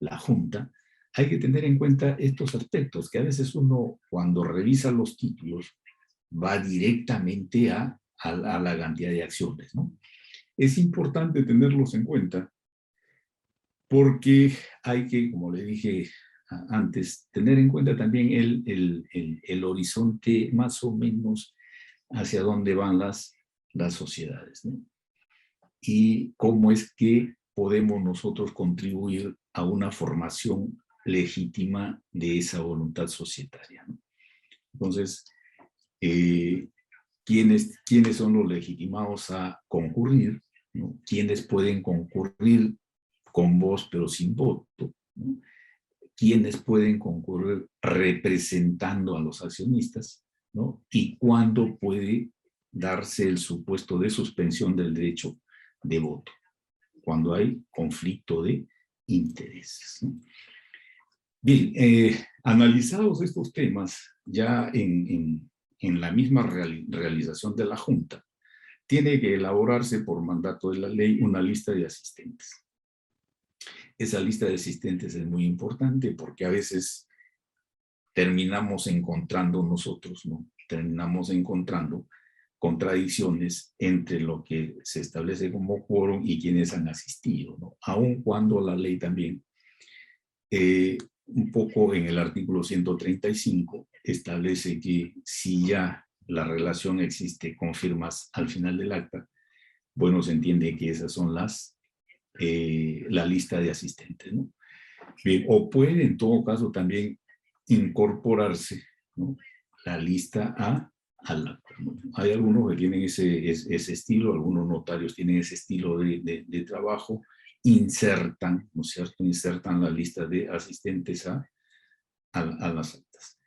la junta, hay que tener en cuenta estos aspectos, que a veces uno, cuando revisa los títulos, va directamente a la cantidad de acciones, ¿no? Es importante tenerlos en cuenta porque hay que, como le dije antes, tener en cuenta también el horizonte más o menos hacia dónde van las sociedades, ¿no? Y cómo es que podemos nosotros contribuir a una formación legítima de esa voluntad societaria, ¿no? Entonces, ¿quiénes son los legitimados a concurrir? ¿No? ¿Quiénes pueden concurrir con voz pero sin voto? ¿No? ¿Quiénes pueden concurrir representando a los accionistas? ¿No? ¿Y cuándo puede darse el supuesto de suspensión del derecho de voto? Cuando hay conflicto de intereses, ¿no? Bien, analizados estos temas, ya en la misma realización de la Junta, tiene que elaborarse por mandato de la ley una lista de asistentes. Esa lista de asistentes es muy importante porque a veces terminamos encontrando nosotros, ¿no? Terminamos encontrando contradicciones entre lo que se establece como quórum y quienes han asistido, ¿no? Aun cuando la ley también, un poco en el artículo 135, establece que si ya la relación existe con firmas al final del acta, bueno, se entiende que esas son la lista de asistentes, ¿no? Bien, o puede en todo caso también incorporarse, ¿no?, la lista al acta, ¿no? Hay algunos que tienen ese estilo, algunos notarios tienen ese estilo de trabajo, insertan, ¿no es cierto?, insertan la lista de asistentes a las actas.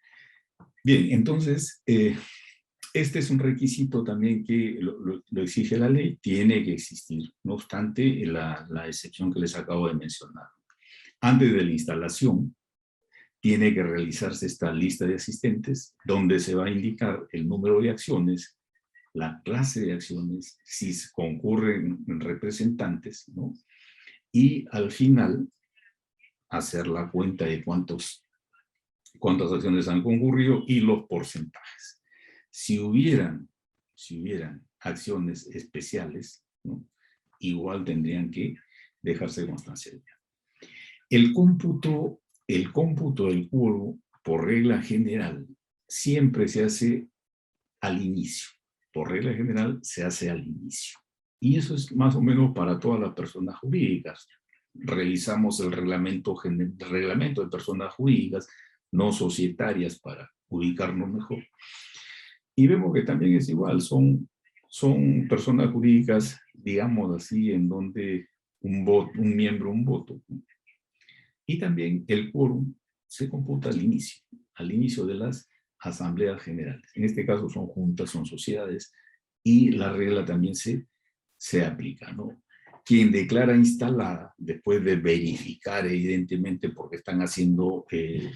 Bien, entonces, este es un requisito también que lo exige la ley, tiene que existir, no obstante la excepción que les acabo de mencionar. Antes de la instalación, tiene que realizarse esta lista de asistentes, donde se va a indicar el número de acciones, la clase de acciones, si concurren representantes, ¿no? Y al final, hacer la cuenta de cuántas acciones han concurrido y los porcentajes. Si hubieran acciones especiales, ¿no?, igual tendrían que dejarse constancia de ello. El cómputo del quórum, por regla general, siempre se hace al inicio. Por regla general, se hace al inicio. Y eso es más o menos para todas las personas jurídicas. Revisamos el reglamento de personas jurídicas no societarias para ubicarnos mejor. Y vemos que también es igual, son personas jurídicas, digamos así, en donde un miembro, un voto. Y también el quórum se computa al inicio de las asambleas generales. En este caso son juntas, son sociedades, y la regla también se aplica, ¿no? Quien declara instalada, después de verificar evidentemente porque están haciendo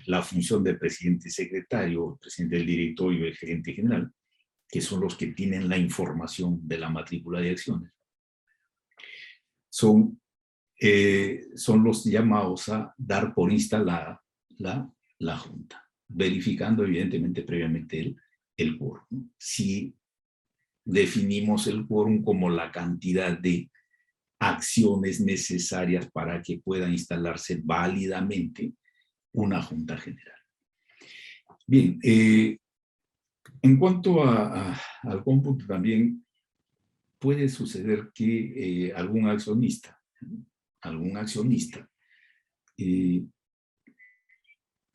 la función de presidente y secretario, presidente del directorio y el gerente general, que son los que tienen la información de la matrícula de acciones, son los llamados a dar por instalada la Junta, verificando evidentemente previamente el quórum, ¿no? Si definimos el quórum como la cantidad de acciones necesarias para que pueda instalarse válidamente una Junta General. Bien, en cuanto al cómputo también puede suceder que algún accionista,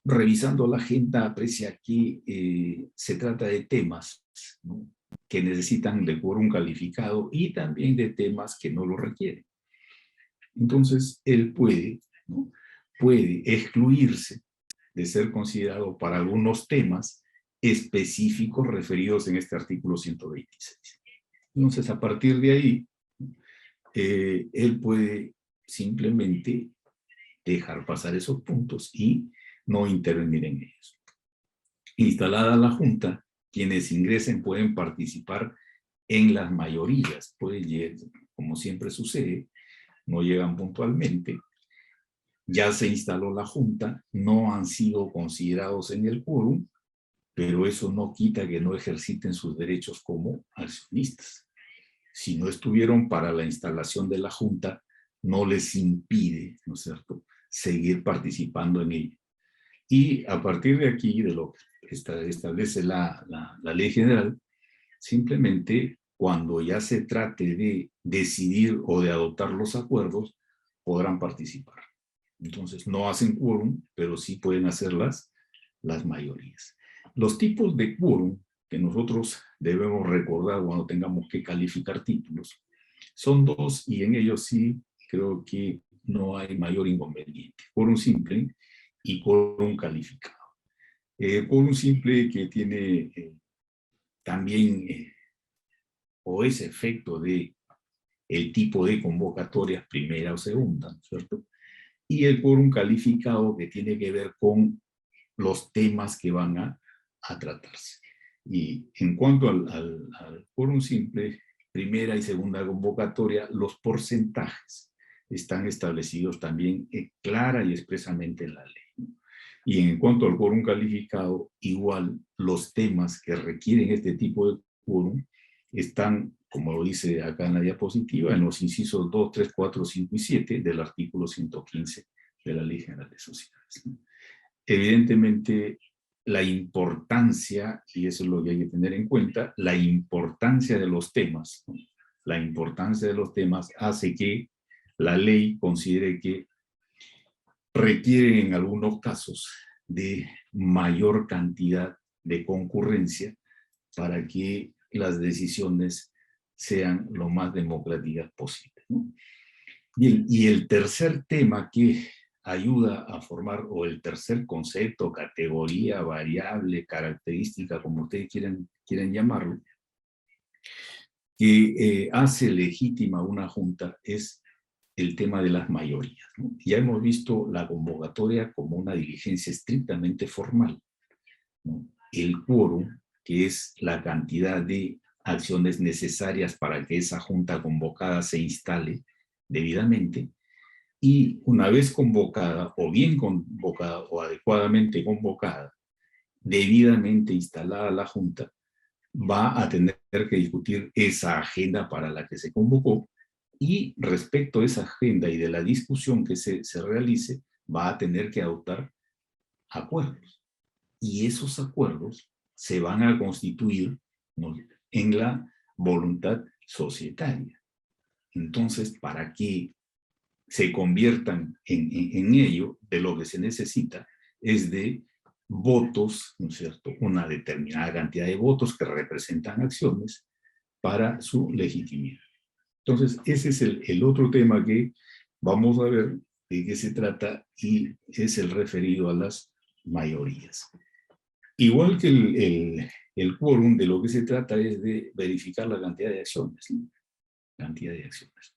revisando la agenda, aprecia que se trata de temas, ¿no?, que necesitan de quórum calificado y también de temas que no lo requieren. Entonces, él puede excluirse de ser considerado para algunos temas específicos referidos en este artículo 126. Entonces, a partir de ahí, él puede simplemente dejar pasar esos puntos y no intervenir en ellos. Instalada la Junta, quienes ingresen pueden participar en las mayorías. Puede, como siempre sucede, no llegan puntualmente. Ya se instaló la Junta, no han sido considerados en el quórum, pero eso no quita que no ejerciten sus derechos como accionistas. Si no estuvieron para la instalación de la Junta, no les impide, ¿no es cierto?, seguir participando en ella. Y a partir de aquí, de lo que establece la ley general, simplemente cuando ya se trate de decidir o de adoptar los acuerdos, podrán participar. Entonces, no hacen quórum, pero sí pueden hacer las mayorías. Los tipos de quórum que nosotros debemos recordar cuando tengamos que calificar títulos son dos, y en ellos sí creo que no hay mayor inconveniente: quórum simple y quórum calificado. Quórum simple, que tiene también o ese efecto de el tipo de convocatorias, primera o segunda, ¿no es cierto? Y el quórum calificado, que tiene que ver con los temas que van a tratarse. Y en cuanto al quórum simple, primera y segunda convocatoria, los porcentajes están establecidos también clara y expresamente en la ley, ¿no? Y en cuanto al quórum calificado, igual los temas que requieren este tipo de quórum están, como lo dice acá en la diapositiva, en los incisos 2, 3, 4, 5 y 7 del artículo 115 de la Ley General de Sociedades. Evidentemente, la importancia, y eso es lo que hay que tener en cuenta, la importancia de los temas, ¿no? La importancia de los temas hace que la ley considere que requieren en algunos casos de mayor cantidad de concurrencia para que las decisiones sean lo más democráticas posible, ¿no? Bien, y el tercer tema que ayuda a formar, o el tercer concepto, categoría, variable, característica, como ustedes quieran llamarlo, que hace legítima una junta, es el tema de las mayorías, ¿no? Ya hemos visto la convocatoria como una diligencia estrictamente formal, ¿no? El quórum, que es la cantidad de acciones necesarias para que esa junta convocada se instale debidamente, y una vez convocada, o bien convocada, o adecuadamente convocada, debidamente instalada la junta, va a tener que discutir esa agenda para la que se convocó, y respecto a esa agenda y de la discusión que se realice, va a tener que adoptar acuerdos. Y esos acuerdos se van a constituir, ¿no?, en la voluntad societaria. Entonces, para que se conviertan en ello, de lo que se necesita es de votos, ¿no es cierto?, una determinada cantidad de votos que representan acciones para su legitimidad. Entonces, ese es el otro tema que vamos a ver de qué se trata, y es el referido a las mayorías. Igual que el quórum, de lo que se trata es de verificar la cantidad de acciones, ¿no? Cantidad de acciones.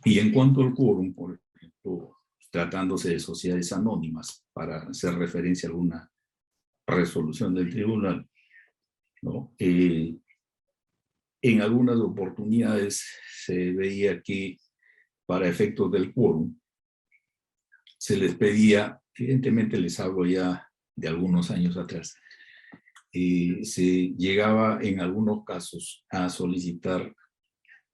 Y en cuanto al quórum, por ejemplo, tratándose de sociedades anónimas, para hacer referencia a alguna resolución del tribunal, ¿no? En algunas oportunidades se veía que para efectos del quórum se les pedía, evidentemente les hablo ya de algunos años atrás, se llegaba en algunos casos a solicitar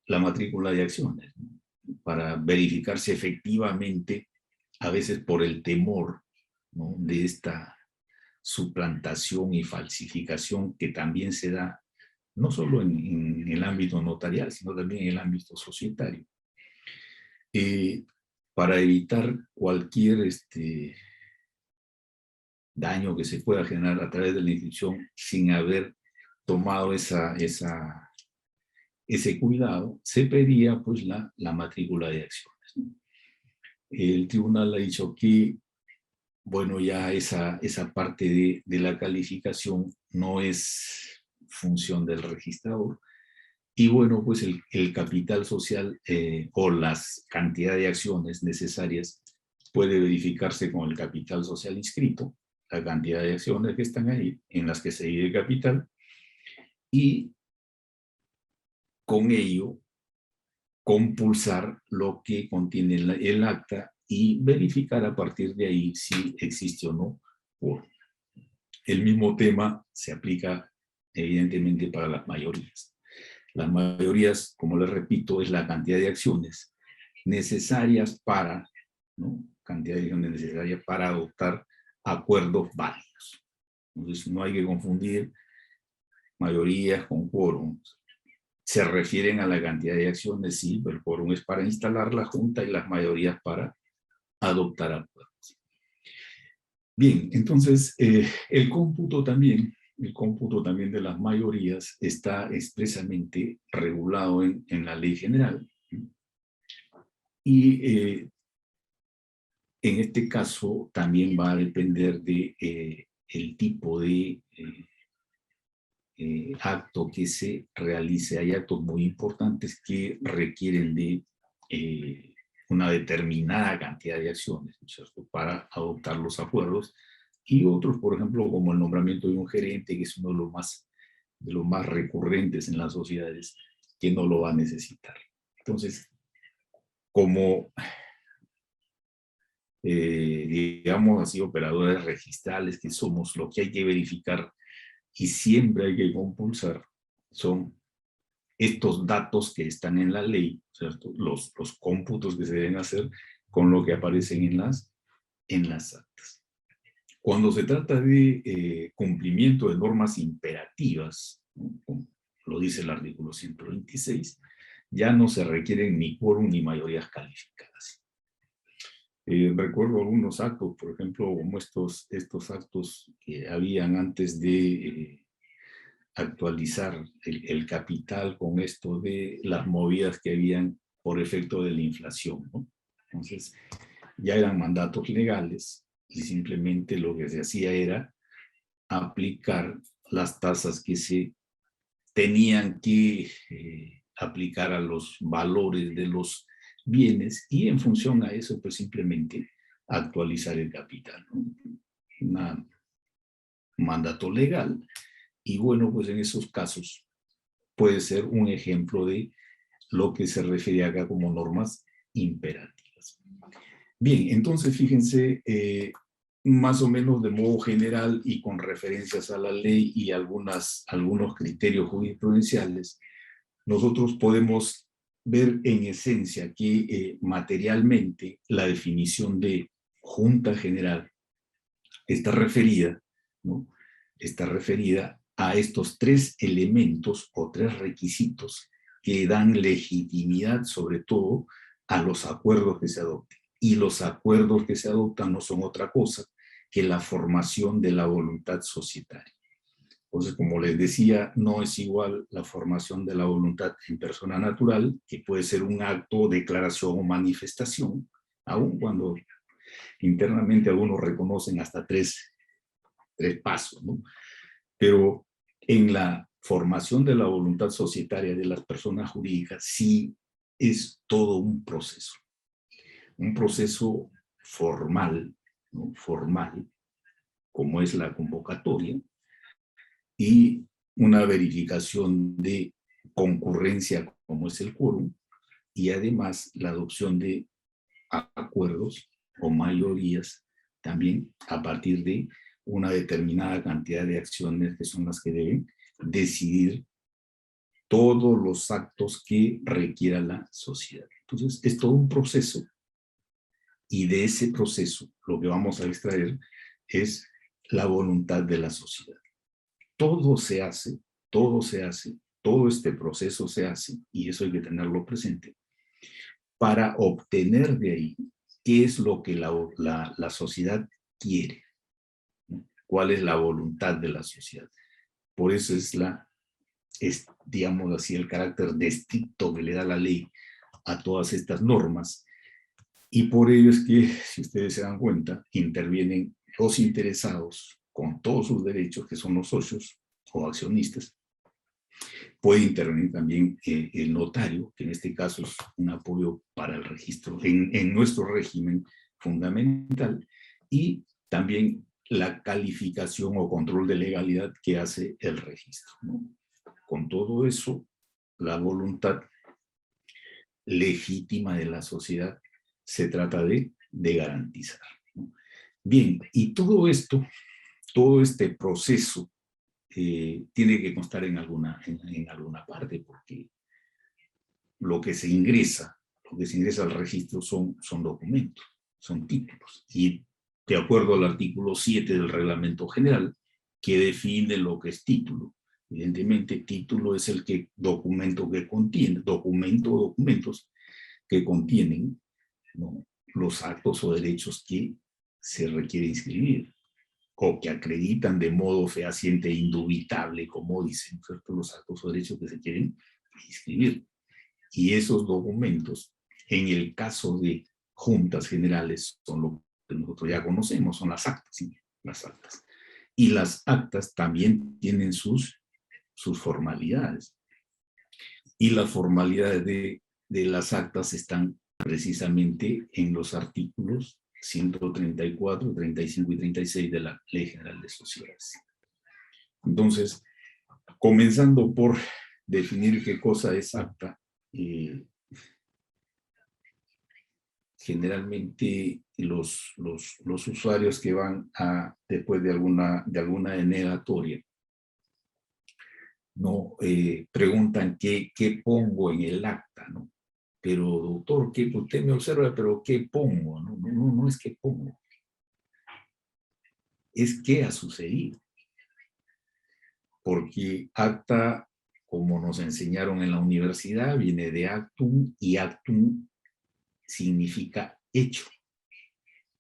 la matrícula de acciones, ¿no?, para verificar si efectivamente, a veces por el temor, ¿no?, de esta suplantación y falsificación que también se da no solo en el ámbito notarial, sino también en el ámbito societario, para evitar cualquier daño que se pueda generar a través de la inscripción sin haber tomado ese cuidado, se pedía pues la matrícula de acciones, ¿no? El tribunal ha dicho que bueno, ya esa parte de la calificación no es función del registrador. Y bueno, pues el capital social o las cantidades de acciones necesarias puede verificarse con el capital social inscrito, la cantidad de acciones que están ahí, en las que se divide el capital, y con ello compulsar lo que contiene el acta y verificar a partir de ahí si existe o no quórum. El mismo tema se aplica evidentemente para las mayorías. Las mayorías, como les repito, es la cantidad de acciones necesarias para, ¿no? Cantidad de acciones necesarias para adoptar acuerdos válidos. Entonces, no hay que confundir mayorías con quórum. Se refieren a la cantidad de acciones, sí, pero el quórum es para instalar la junta y las mayorías para adoptar acuerdos. Bien, entonces, el cómputo también de las mayorías está expresamente regulado en la ley general. Y en este caso también va a depender de el tipo de acto que se realice. Hay actos muy importantes que requieren de una determinada cantidad de acciones, ¿cierto?, para adoptar los acuerdos, y otros, por ejemplo, como el nombramiento de un gerente, que es uno de los más recurrentes en las sociedades, que no lo va a necesitar. Entonces, como digamos así, operadores registrales que somos, lo que hay que verificar y siempre hay que compulsar son estos datos que están en la ley, ¿cierto? Los cómputos que se deben hacer con lo que aparecen en las actas. Cuando se trata de cumplimiento de normas imperativas, ¿no?, como lo dice el artículo 126, ya no se requieren ni quórum ni mayorías calificadas. Recuerdo algunos actos, por ejemplo, como estos actos que habían antes de actualizar el capital con esto de las movidas que habían por efecto de la inflación, ¿no? Entonces, ya eran mandatos legales y simplemente lo que se hacía era aplicar las tasas que se tenían que aplicar a los valores de los bienes, y en función a eso, pues simplemente actualizar el capital, ¿no? Un mandato legal. Y bueno, pues en esos casos puede ser un ejemplo de lo que se refiere acá como normas imperativas. Bien, entonces fíjense, más o menos de modo general y con referencias a la ley y algunos criterios jurisprudenciales, nosotros podemos ver en esencia que materialmente la definición de Junta General está referida, ¿no?, está referida a estos tres elementos o tres requisitos que dan legitimidad sobre todo a los acuerdos que se adopten. Y los acuerdos que se adoptan no son otra cosa que la formación de la voluntad societaria. Entonces, como les decía, no es igual la formación de la voluntad en persona natural, que puede ser un acto, declaración o manifestación, aun cuando internamente algunos reconocen hasta tres pasos, ¿no? Pero en la formación de la voluntad societaria de las personas jurídicas sí es todo un proceso formal, ¿no?, formal, como es la convocatoria, y una verificación de concurrencia, como es el quórum, y además la adopción de acuerdos o mayorías también a partir de una determinada cantidad de acciones que son las que deben decidir todos los actos que requiera la sociedad. Entonces, es todo un proceso, y de ese proceso lo que vamos a extraer es la voluntad de la sociedad. Todo este proceso se hace, y eso hay que tenerlo presente, para obtener de ahí qué es lo que la sociedad quiere, ¿no?, cuál es la voluntad de la sociedad. Por eso es, digamos así, el carácter de estricto que le da la ley a todas estas normas, y por ello es que, si ustedes se dan cuenta, intervienen los interesados, con todos sus derechos, que son los socios o accionistas. Puede intervenir también el notario, que en este caso es un apoyo para el registro en nuestro régimen fundamental, y también la calificación o control de legalidad que hace el registro, ¿no? Con todo eso, la voluntad legítima de la sociedad se trata de garantizar, ¿no? Bien, y todo esto, todo este proceso tiene que constar en alguna parte, porque lo que se ingresa al registro son documentos, son títulos, y de acuerdo al artículo 7 del Reglamento General, que define lo que es título. Evidentemente, título es el documento que contiene, documentos que contienen, ¿no?, los actos o derechos que se requiere inscribir, o que acreditan de modo fehaciente e indubitable, como dicen, ¿cierto?, los actos o derechos que se quieren inscribir. Y esos documentos, en el caso de juntas generales, son lo que nosotros ya conocemos, son las actas, ¿sí? Las actas. Y las actas también tienen sus formalidades. Y las formalidades de las actas están precisamente en los artículos 134, 35 y 36 de la Ley General de Sociedades. Entonces, comenzando por definir qué cosa es acta, generalmente los usuarios que van después de alguna denegatoria, no preguntan qué pongo en el acta, ¿no? Pero doctor, que usted me observa, pero ¿qué pongo? No es qué pongo, es qué ha sucedido. Porque acta, como nos enseñaron en la universidad, viene de actum, y actum significa hecho.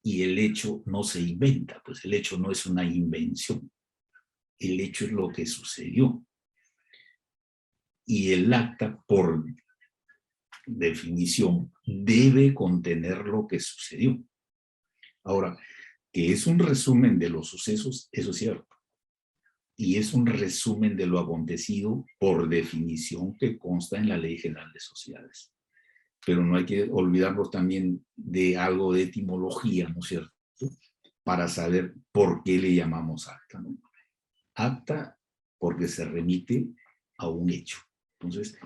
Y el hecho no se inventa, pues el hecho no es una invención. El hecho es lo que sucedió. Y el acta, por definición, debe contener lo que sucedió. Ahora, que es un resumen de los sucesos, eso es cierto. Y es un resumen de lo acontecido, por definición, que consta en la Ley General de Sociedades. Pero no hay que olvidarnos también de algo de etimología, ¿no es cierto?, para saber por qué le llamamos acta, ¿no? Acta porque se remite a un hecho. Entonces,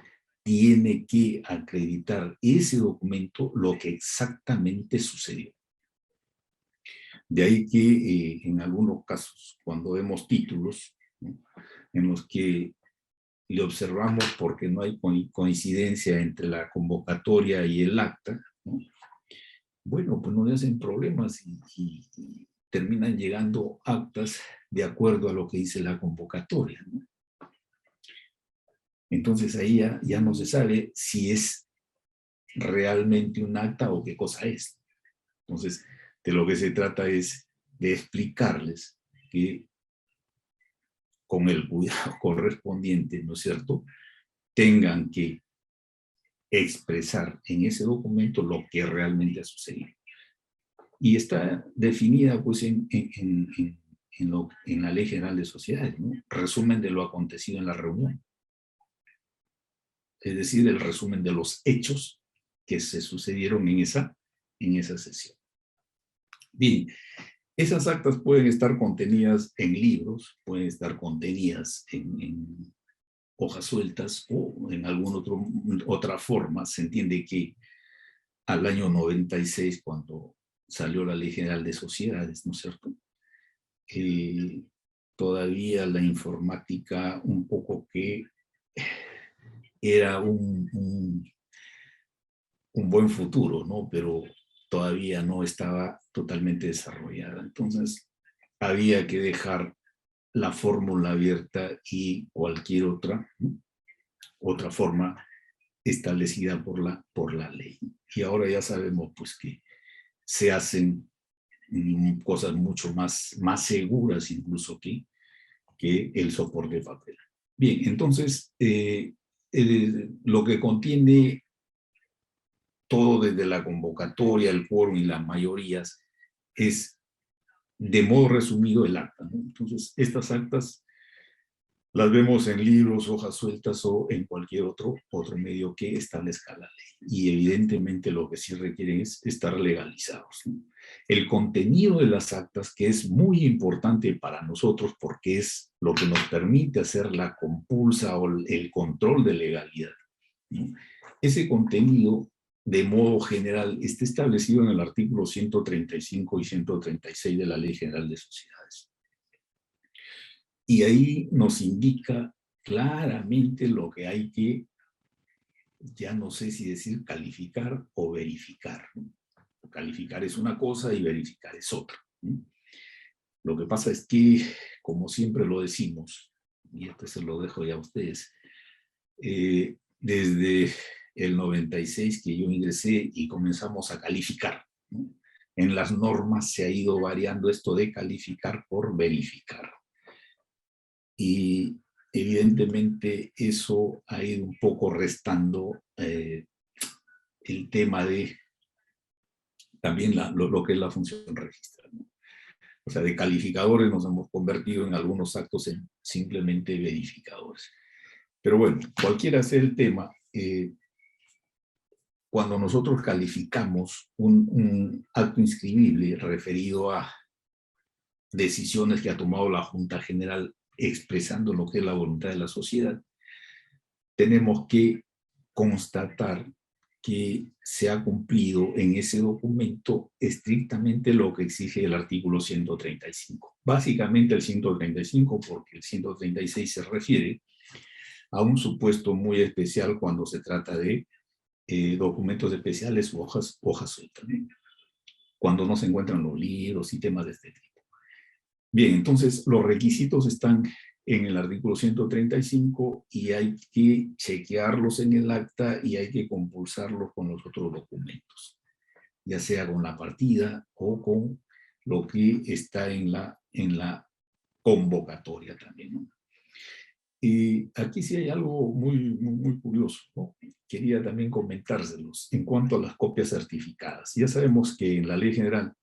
tiene que acreditar ese documento lo que exactamente sucedió. De ahí que en algunos casos, cuando vemos títulos, ¿no?, en los que le observamos porque no hay coincidencia entre la convocatoria y el acta, ¿no?, bueno, pues no le hacen problemas y terminan llegando actas de acuerdo a lo que dice la convocatoria, ¿no? Entonces ahí ya no se sabe si es realmente un acta o qué cosa es. Entonces, de lo que se trata es de explicarles que, con el cuidado correspondiente, ¿no es cierto?, tengan que expresar en ese documento lo que realmente ha sucedido. Y está definida, pues, en la Ley General de Sociedades, ¿no? Resumen de lo acontecido en la reunión. Es decir, el resumen de los hechos que se sucedieron en esa sesión. Bien, esas actas pueden estar contenidas en libros, pueden estar contenidas en hojas sueltas o en alguna otra forma. Se entiende que al año 96, cuando salió la Ley General de Sociedades, ¿no es cierto?, todavía la informática un poco que era un buen futuro, ¿no?, pero todavía no estaba totalmente desarrollada. Entonces, había que dejar la fórmula abierta y cualquier otra forma establecida por la ley. Y ahora ya sabemos, pues, que se hacen cosas mucho más seguras incluso que el soporte de papel. Bien, entonces, lo que contiene todo, desde la convocatoria, el quórum y las mayorías, es de modo resumido, el acta, ¿no? Entonces, estas actas las vemos en libros, hojas sueltas o en cualquier otro medio que establezca la ley. Y evidentemente lo que sí requieren es estar legalizados, ¿no? El contenido de las actas, que es muy importante para nosotros porque es lo que nos permite hacer la compulsa o el control de legalidad, ¿no? Ese contenido, de modo general, está establecido en el artículo 135 y 136 de la Ley General de Sociedades. Y ahí nos indica claramente lo que hay que, ya no sé si decir calificar o verificar, ¿no? Calificar es una cosa y verificar es otra, ¿no? Lo que pasa es que, como siempre lo decimos, y esto se lo dejo ya a ustedes, desde el 96 que yo ingresé y comenzamos a calificar, ¿no? En las normas se ha ido variando esto de calificar por verificar. Y evidentemente eso ha ido un poco restando el tema de también lo que es la función registral, ¿no? O sea, de calificadores nos hemos convertido en algunos actos en simplemente verificadores. Pero bueno, cualquiera sea el tema, cuando nosotros calificamos un acto inscribible referido a decisiones que ha tomado la Junta General expresando lo que es la voluntad de la sociedad, tenemos que constatar que se ha cumplido en ese documento estrictamente lo que exige el artículo 135. Básicamente el 135, porque el 136 se refiere a un supuesto muy especial cuando se trata de documentos especiales o hojas sueltas, ¿no? Cuando no se encuentran los libros y temas de este tipo. Bien, entonces los requisitos están en el artículo 135 y hay que chequearlos en el acta y hay que compulsarlos con los otros documentos, ya sea con la partida o con lo que está en la convocatoria también, ¿no? Y aquí sí hay algo muy curioso, ¿no? Quería también comentárselos en cuanto a las copias certificadas. Ya sabemos que en la ley general,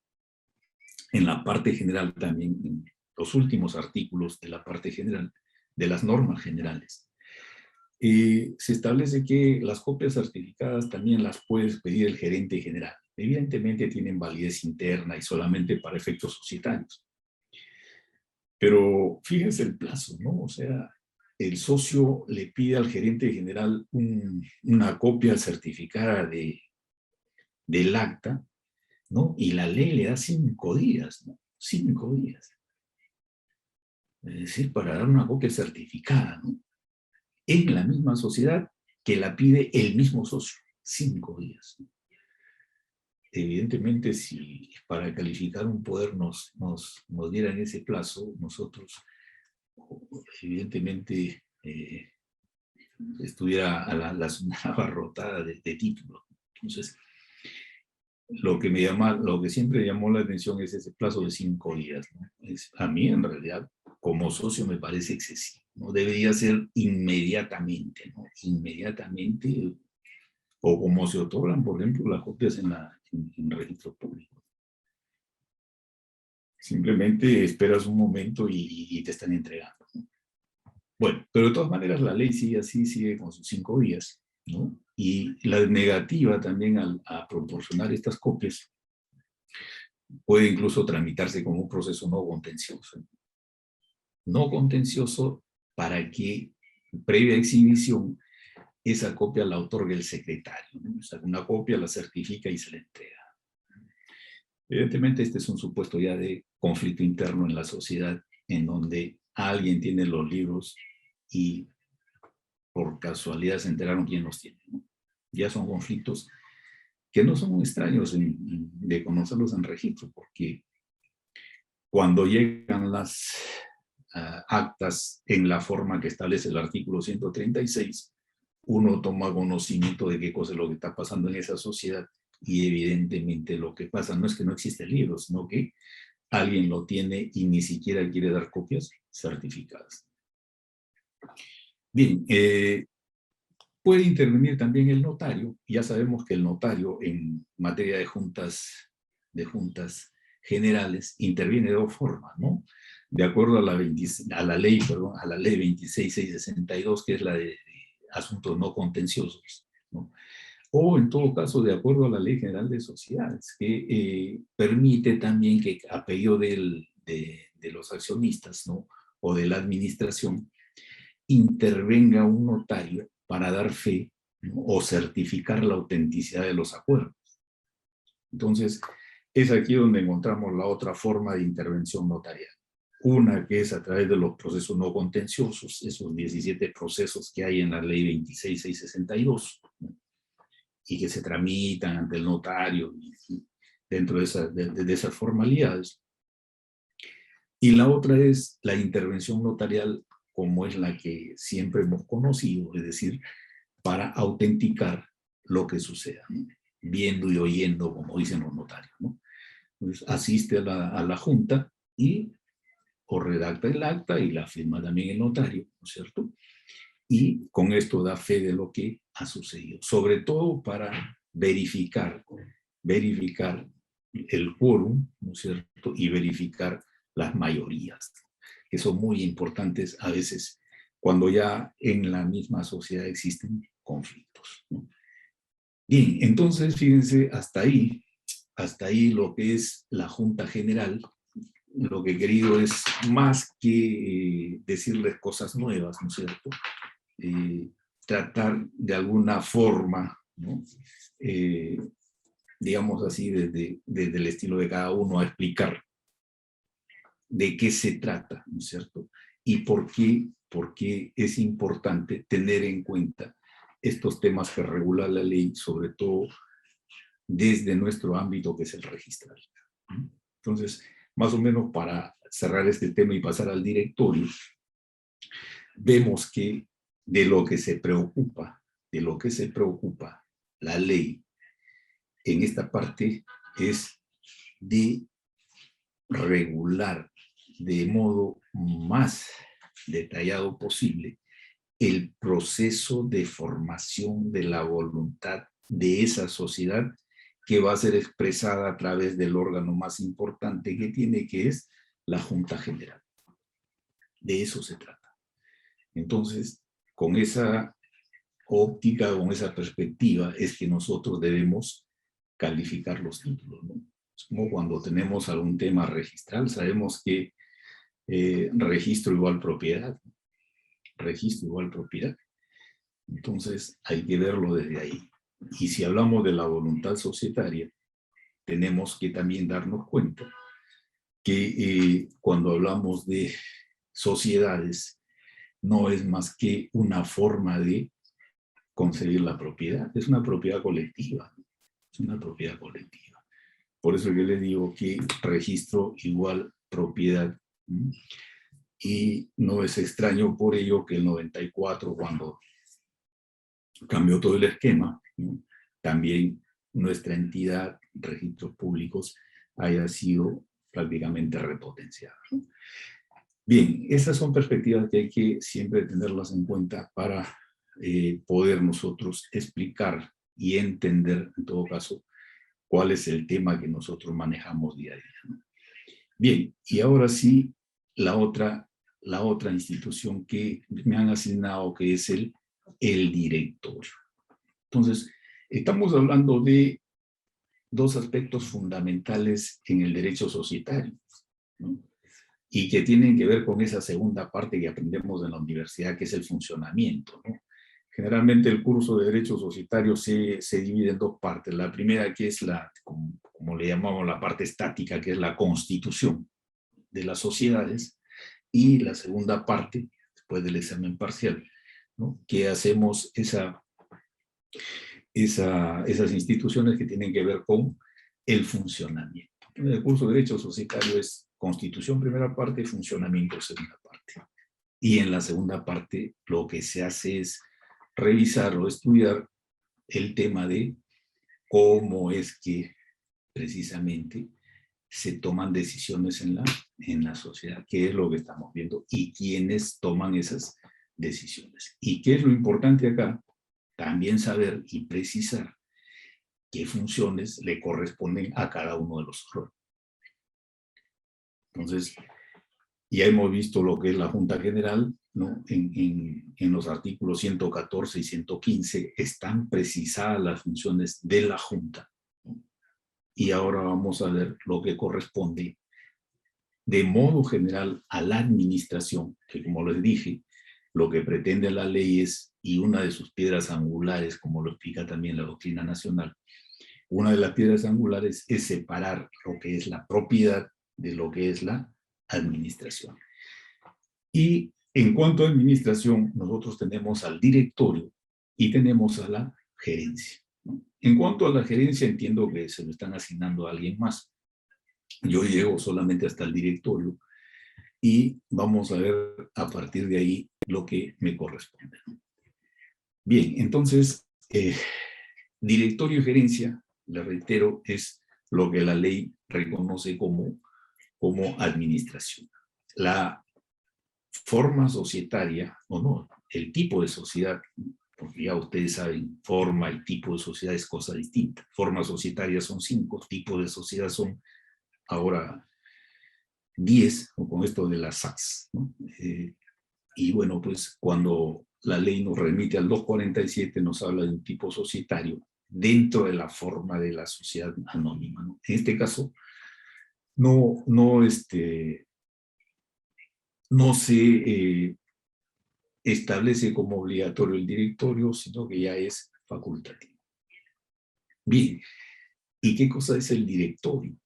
en la parte general también, en los últimos artículos de la parte general, de las normas generales, se establece que las copias certificadas también las puedes pedir el gerente general. Evidentemente tienen validez interna y solamente para efectos societarios. Pero fíjense el plazo, ¿no? O sea, el socio le pide al gerente general una copia certificada del acta, ¿no? Y la ley le da 5 días, ¿no? 5 días. Es decir, para dar una copia certificada, ¿no? En la misma sociedad que la pide el mismo socio. 5 días. Evidentemente, si para calificar un poder nos dieran ese plazo, nosotros, evidentemente, estuviera a la zona abarrotada de títulos. Entonces, lo que siempre llamó la atención es ese plazo de 5 días, ¿no? A mí, en realidad, como socio me parece excesivo, ¿no? Debería ser inmediatamente, ¿no? Inmediatamente, o como se otorgan, por ejemplo, las copias en registro público. Simplemente esperas un momento y te están entregando, ¿no? Bueno, pero de todas maneras la ley sigue así, sigue con sus 5 días, ¿no? Y la negativa también a proporcionar estas copias puede incluso tramitarse como un proceso no contencioso. No contencioso para que, previa exhibición, esa copia la otorgue el secretario, ¿no? O sea, una copia la certifica y se la entrega. Evidentemente, este es un supuesto ya de conflicto interno en la sociedad, en donde alguien tiene los libros y por casualidad se enteraron quién los tiene, ¿no? Ya son conflictos que no son extraños de conocerlos en registro, porque cuando llegan las actas en la forma que establece el artículo 136, uno toma conocimiento de qué cosa es lo que está pasando en esa sociedad y evidentemente lo que pasa no es que no existe el libro, sino que alguien lo tiene y ni siquiera quiere dar copias certificadas. Bien, puede intervenir también el notario. Ya sabemos que el notario en materia de juntas generales interviene de dos formas, ¿no? De acuerdo a la ley 26.662, que es la de asuntos no contenciosos, ¿no? O en todo caso, de acuerdo a la Ley General de Sociedades, que permite también que a pedido de los accionistas, ¿no? O de la administración, intervenga un notario para dar fe, ¿no? O certificar la autenticidad de los acuerdos. Entonces, es aquí donde encontramos la otra forma de intervención notarial. Una que es a través de los procesos no contenciosos, esos 17 procesos que hay en la Ley 26.662, ¿no? Y que se tramitan ante el notario dentro de esas formalidades. Y la otra es la intervención notarial, como es la que siempre hemos conocido, es decir, para autenticar lo que suceda, ¿no? Viendo y oyendo, como dicen los notarios, ¿no? Entonces, asiste a la junta y o redacta el acta y la firma también el notario, ¿no es cierto? Y con esto da fe de lo que ha sucedido, sobre todo para verificar el quórum, ¿no es cierto? Y verificar las mayorías, que son muy importantes a veces cuando ya en la misma sociedad existen conflictos, ¿no? Bien, entonces fíjense, hasta ahí lo que es la Junta General. Lo que he querido es más que decirles cosas nuevas, ¿no es cierto? Tratar de alguna forma, ¿no? Digamos así, desde el estilo de cada uno, a explicar de qué se trata, ¿no es cierto? Y por qué es importante tener en cuenta estos temas que regula la ley, sobre todo desde nuestro ámbito que es el registral. Entonces, más o menos para cerrar este tema y pasar al directorio, vemos que de lo que se preocupa la ley en esta parte es de regular de modo más detallado posible el proceso de formación de la voluntad de esa sociedad que va a ser expresada a través del órgano más importante que tiene, que es la Junta General. De eso se trata. Entonces, con esa óptica, con esa perspectiva, es que nosotros debemos calificar los títulos, ¿no? Es como cuando tenemos algún tema registral, sabemos que registro igual propiedad, registro igual propiedad. Entonces, hay que verlo desde ahí. Y si hablamos de la voluntad societaria, tenemos que también darnos cuenta que cuando hablamos de sociedades, no es más que una forma de concebir la propiedad. Es una propiedad colectiva. Es una propiedad colectiva. Por eso yo les digo que registro igual propiedad. Y no es extraño por ello que el 94, cuando cambió todo el esquema, ¿no? También nuestra entidad, registros públicos, haya sido prácticamente repotenciada. Bien, esas son perspectivas que hay que siempre tenerlas en cuenta para poder nosotros explicar y entender, en todo caso, cuál es el tema que nosotros manejamos día a día, ¿no? Bien, y ahora sí, la otra institución que me han asignado, que es el directorio. Entonces, estamos hablando de dos aspectos fundamentales en el derecho societario, ¿no? Y que tienen que ver con esa segunda parte que aprendemos en la universidad, que es el funcionamiento, ¿no? Generalmente el curso de Derecho Societario se divide en dos partes. La primera, que es como le llamamos, la parte estática, que es la constitución de las sociedades, y la segunda parte, después del examen parcial, ¿no? Que hacemos esas instituciones que tienen que ver con el funcionamiento. El curso de Derecho Societario es Constitución primera parte, funcionamiento segunda parte. Y en la segunda parte lo que se hace es revisar o estudiar el tema de cómo es que precisamente se toman decisiones en la sociedad, qué es lo que estamos viendo y quiénes toman esas decisiones. ¿Y qué es lo importante acá? También saber y precisar qué funciones le corresponden a cada uno de los Entonces, ya hemos visto lo que es la Junta General, ¿no? En los artículos 114 y 115 están precisadas las funciones de la Junta, ¿no? Y ahora vamos a ver lo que corresponde de modo general a la administración, que como les dije, lo que pretende la ley es, y una de sus piedras angulares, como lo explica también la doctrina nacional, una de las piedras angulares es separar lo que es la propiedad de lo que es la administración. Y en cuanto a administración, nosotros tenemos al directorio y tenemos a la gerencia, ¿no? En cuanto a la gerencia, entiendo que se lo están asignando a alguien más. Yo llego solamente hasta el directorio y vamos a ver a partir de ahí lo que me corresponde. Bien, entonces, directorio y gerencia, le reitero, es lo que la ley reconoce como administración. La forma societaria, o no, el tipo de sociedad, porque ya ustedes saben, forma y tipo de sociedad es cosa distinta. Formas societarias son 5, tipos de sociedad son ahora 10, o con esto de las SACs, ¿no? Y bueno, pues cuando la ley nos remite al 247 nos habla de un tipo societario dentro de la forma de la sociedad anónima, ¿no? En este caso, no se establece como obligatorio el directorio, sino que ya es facultativo. Bien, ¿y qué cosa es el directorio?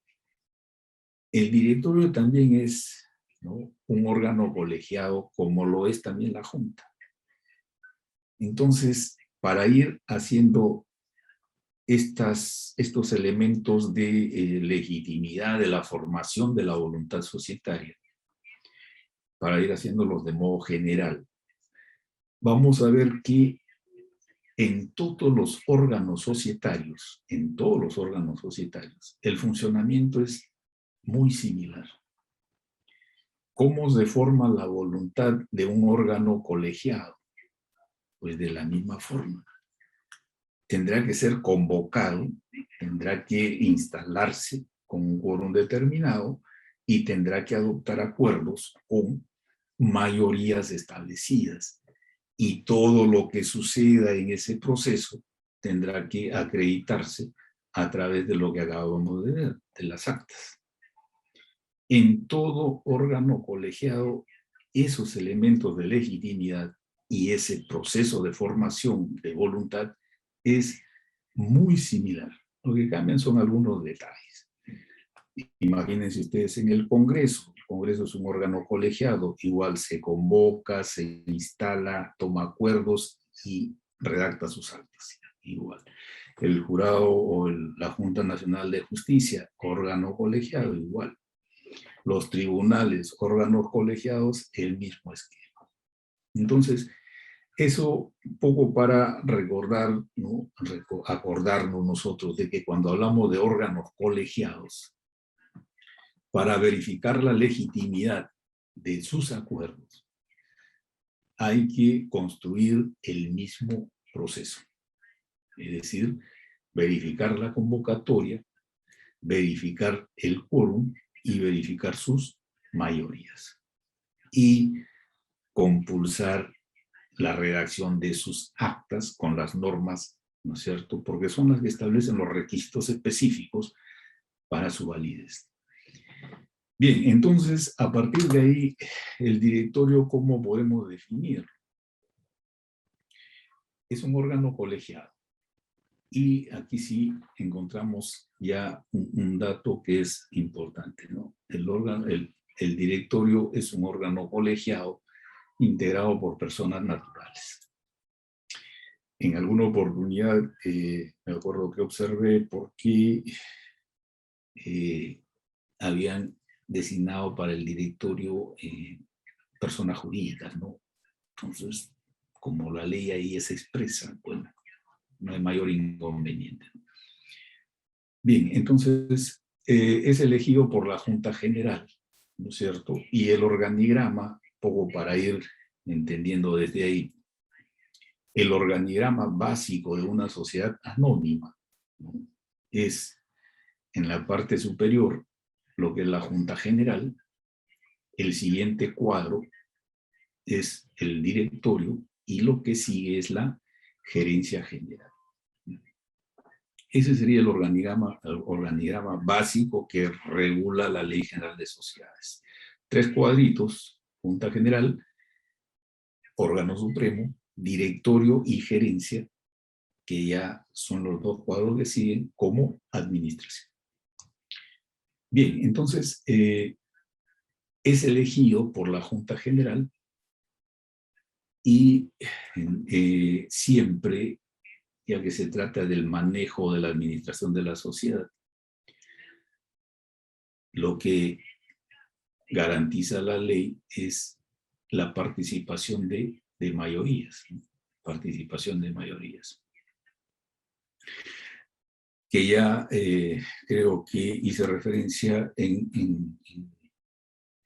El directorio también es, ¿no?, un órgano colegiado, como lo es también la Junta. Entonces, para ir haciendo estos elementos de legitimidad de la formación de la voluntad societaria, para ir haciéndolos de modo general, vamos a ver que en todos los órganos societarios, el funcionamiento es muy similar. ¿Cómo se forma la voluntad de un órgano colegiado? Pues de la misma forma. Tendrá que ser convocado, tendrá que instalarse con un quórum determinado y tendrá que adoptar acuerdos con mayorías establecidas. Y todo lo que suceda en ese proceso tendrá que acreditarse a través de lo que acabamos de ver, de las actas. En todo órgano colegiado, esos elementos de legitimidad y ese proceso de formación de voluntad es muy similar. Lo que cambian son algunos detalles. Imagínense ustedes en el Congreso. El Congreso es un órgano colegiado, igual se convoca, se instala, toma acuerdos y redacta sus actas. Igual. El jurado o la Junta Nacional de Justicia, órgano colegiado, igual. Los tribunales, órganos colegiados, el mismo esquema. Entonces, eso un poco para recordar, ¿no?, acordarnos nosotros de que cuando hablamos de órganos colegiados, para verificar la legitimidad de sus acuerdos, hay que construir el mismo proceso. Es decir, verificar la convocatoria, verificar el quórum y verificar sus mayorías. Y compulsar la redacción de sus actas con las normas, ¿no es cierto? Porque son las que establecen los requisitos específicos para su validez. Bien, entonces, a partir de ahí, el directorio, ¿cómo podemos definirlo? Es un órgano colegiado. Y aquí sí encontramos ya un dato que es importante, ¿no? El directorio es un órgano colegiado integrado por personas naturales. En alguna oportunidad, me acuerdo que observé por qué habían designado para el directorio personas jurídicas, ¿no? Entonces, como la ley ahí es expresa, bueno, no hay mayor inconveniente. Bien, entonces es elegido por la Junta General, ¿no es cierto? Y el organigrama, poco para ir entendiendo desde ahí, el organigrama básico de una sociedad anónima, ¿no?, es en la parte superior lo que es la Junta General El siguiente cuadro es el directorio y lo que sigue es la gerencia general. Ese sería el organigrama básico que regula la Ley General de Sociedades. 3 cuadritos: Junta General, órgano supremo, directorio y gerencia, que ya son los 2 cuadros que siguen como administración. Bien, entonces es elegido por la Junta General y siempre, ya que se trata del manejo de la administración de la sociedad, lo que garantiza la ley es la participación de mayorías, ¿no? Participación de mayorías. Que ya creo que hice referencia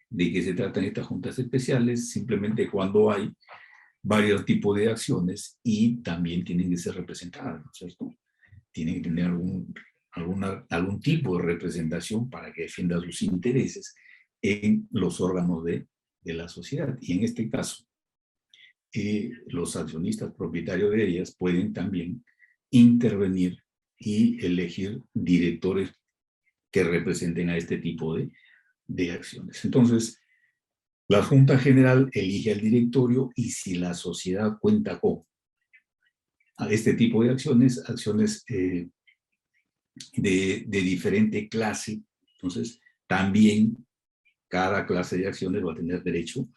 de que se tratan estas juntas especiales simplemente cuando hay varios tipos de acciones y también tienen que ser representadas, ¿no es cierto? Tienen que tener algún tipo de representación para que defienda sus intereses en los órganos de la sociedad. Y en este caso, los accionistas propietarios de ellas pueden también intervenir y elegir directores que representen a este tipo de acciones. Entonces, la Junta General elige al directorio y si la sociedad cuenta con este tipo de acciones de diferente clase, entonces también cada clase de acciones va a tener derecho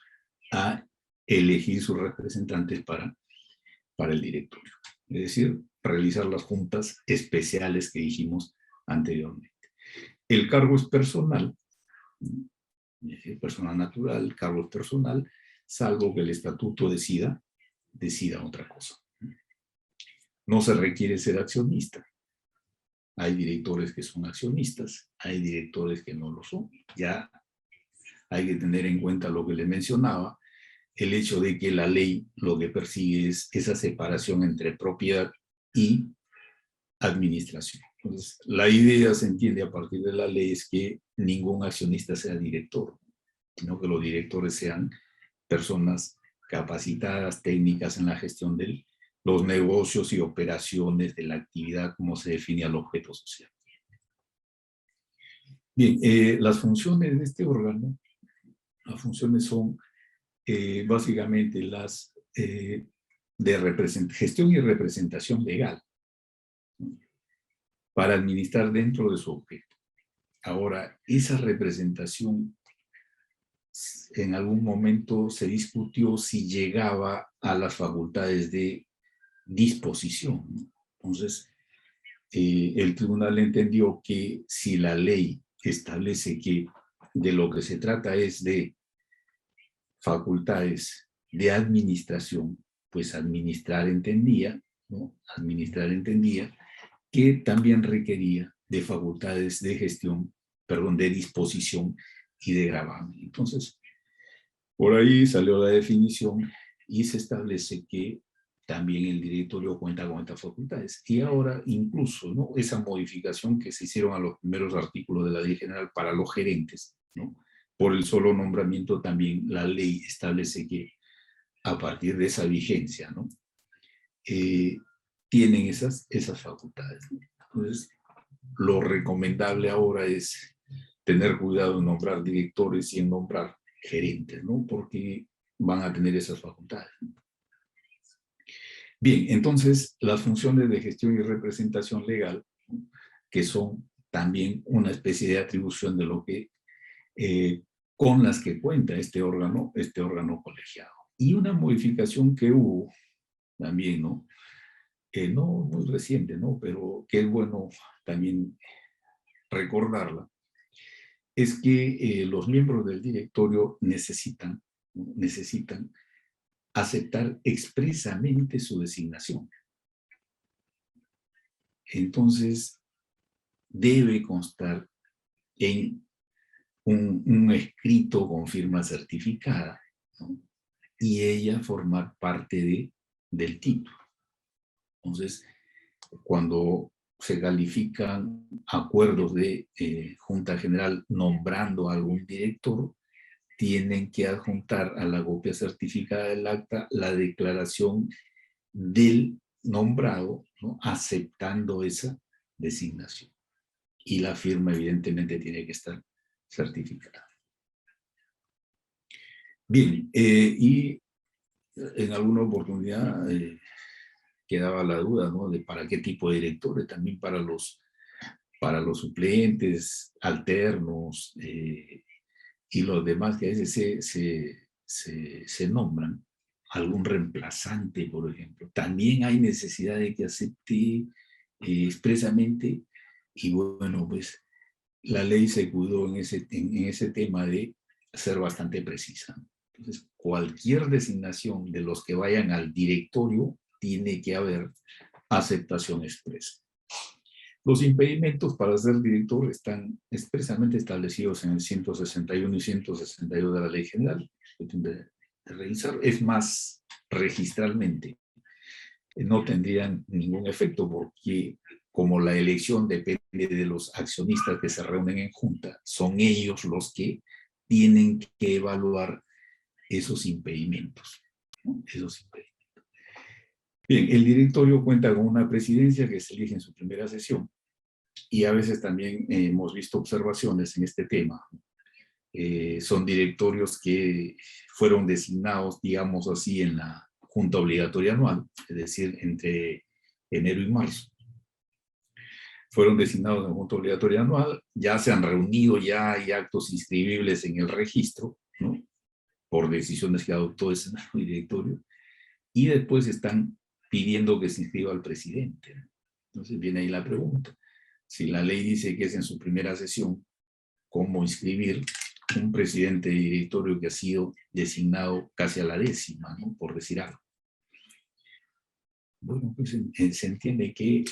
a elegir sus representantes para el directorio. Es decir, realizar las juntas especiales que dijimos anteriormente. El cargo es personal, es decir, persona natural, el cargo es personal, salvo que el estatuto decida otra cosa. No se requiere ser accionista. Hay directores que son accionistas, hay directores que no lo son. Ya hay que tener en cuenta lo que les mencionaba, el hecho de que la ley lo que persigue es esa separación entre propiedad y administración. Entonces, la idea se entiende a partir de la ley es que ningún accionista sea director, sino que los directores sean personas capacitadas, técnicas en la gestión de los negocios y operaciones de la actividad, como se define al objeto social. Bien, las funciones de este órgano, las funciones son básicamente las de gestión y representación legal, ¿no?, para administrar dentro de su objeto. Ahora, esa representación en algún momento se discutió si llegaba a las facultades de disposición, ¿no? Entonces, el tribunal entendió que si la ley establece que de lo que se trata es de facultades de administración, pues administrar entendía, ¿no? Administrar entendía que también requería de facultades de gestión, perdón, de disposición y de gravamen. Entonces, por ahí salió la definición y se establece que también el directorio cuenta con estas facultades. Y ahora incluso, ¿no?, esa modificación que se hicieron a los primeros artículos de la Ley General para los gerentes, ¿no?, por el solo nombramiento también la ley establece que a partir de esa vigencia, ¿no?, tienen esas facultades, ¿no? Entonces, lo recomendable ahora es tener cuidado en nombrar directores y en nombrar gerentes, ¿no?, porque van a tener esas facultades. Bien, entonces, las funciones de gestión y representación legal, ¿no?, que son también una especie de atribución de lo que, con las que cuenta este órgano colegiado. Y una modificación que hubo también, ¿no?, no muy reciente, ¿no?, pero que es bueno también recordarla, es que los miembros del directorio necesitan aceptar expresamente su designación. Entonces, debe constar en un escrito con firma certificada, ¿no?, y ella formar parte del título. Entonces, cuando se califican acuerdos de Junta General nombrando a algún director, tienen que adjuntar a la copia certificada del acta la declaración del nombrado, ¿no?, aceptando esa designación. Y la firma evidentemente tiene que estar certificada. Bien, y en alguna oportunidad quedaba la duda, ¿no?, de para qué tipo de directores, también para los suplentes, alternos, y los demás que a veces se nombran, algún reemplazante, por ejemplo. También hay necesidad de que acepte expresamente, y bueno, pues la ley se cuidó en ese tema de ser bastante precisa. Entonces, cualquier designación de los que vayan al directorio tiene que haber aceptación expresa. Los impedimentos para ser director están expresamente establecidos en el 161 y 162 de la Ley General. De revisar. Es más, registralmente no tendrían ningún efecto porque como la elección depende de los accionistas que se reúnen en junta, son ellos los que tienen que evaluar esos impedimentos, ¿no? Esos impedimentos. Bien, el directorio cuenta con una presidencia que se elige en su primera sesión y a veces también hemos visto observaciones en este tema. Son directorios que fueron designados, digamos así, en la junta obligatoria anual, es decir, entre enero y marzo. Fueron designados en la junta obligatoria anual, ya se han reunido, ya hay actos inscribibles en el registro, ¿no?, por decisiones que adoptó ese directorio, y después están pidiendo que se inscriba al presidente. Entonces viene ahí la pregunta. Si la ley dice que es en su primera sesión, ¿cómo inscribir un presidente de directorio que ha sido designado casi a la 10ª, ¿no?, por decir algo? Bueno, pues se entiende que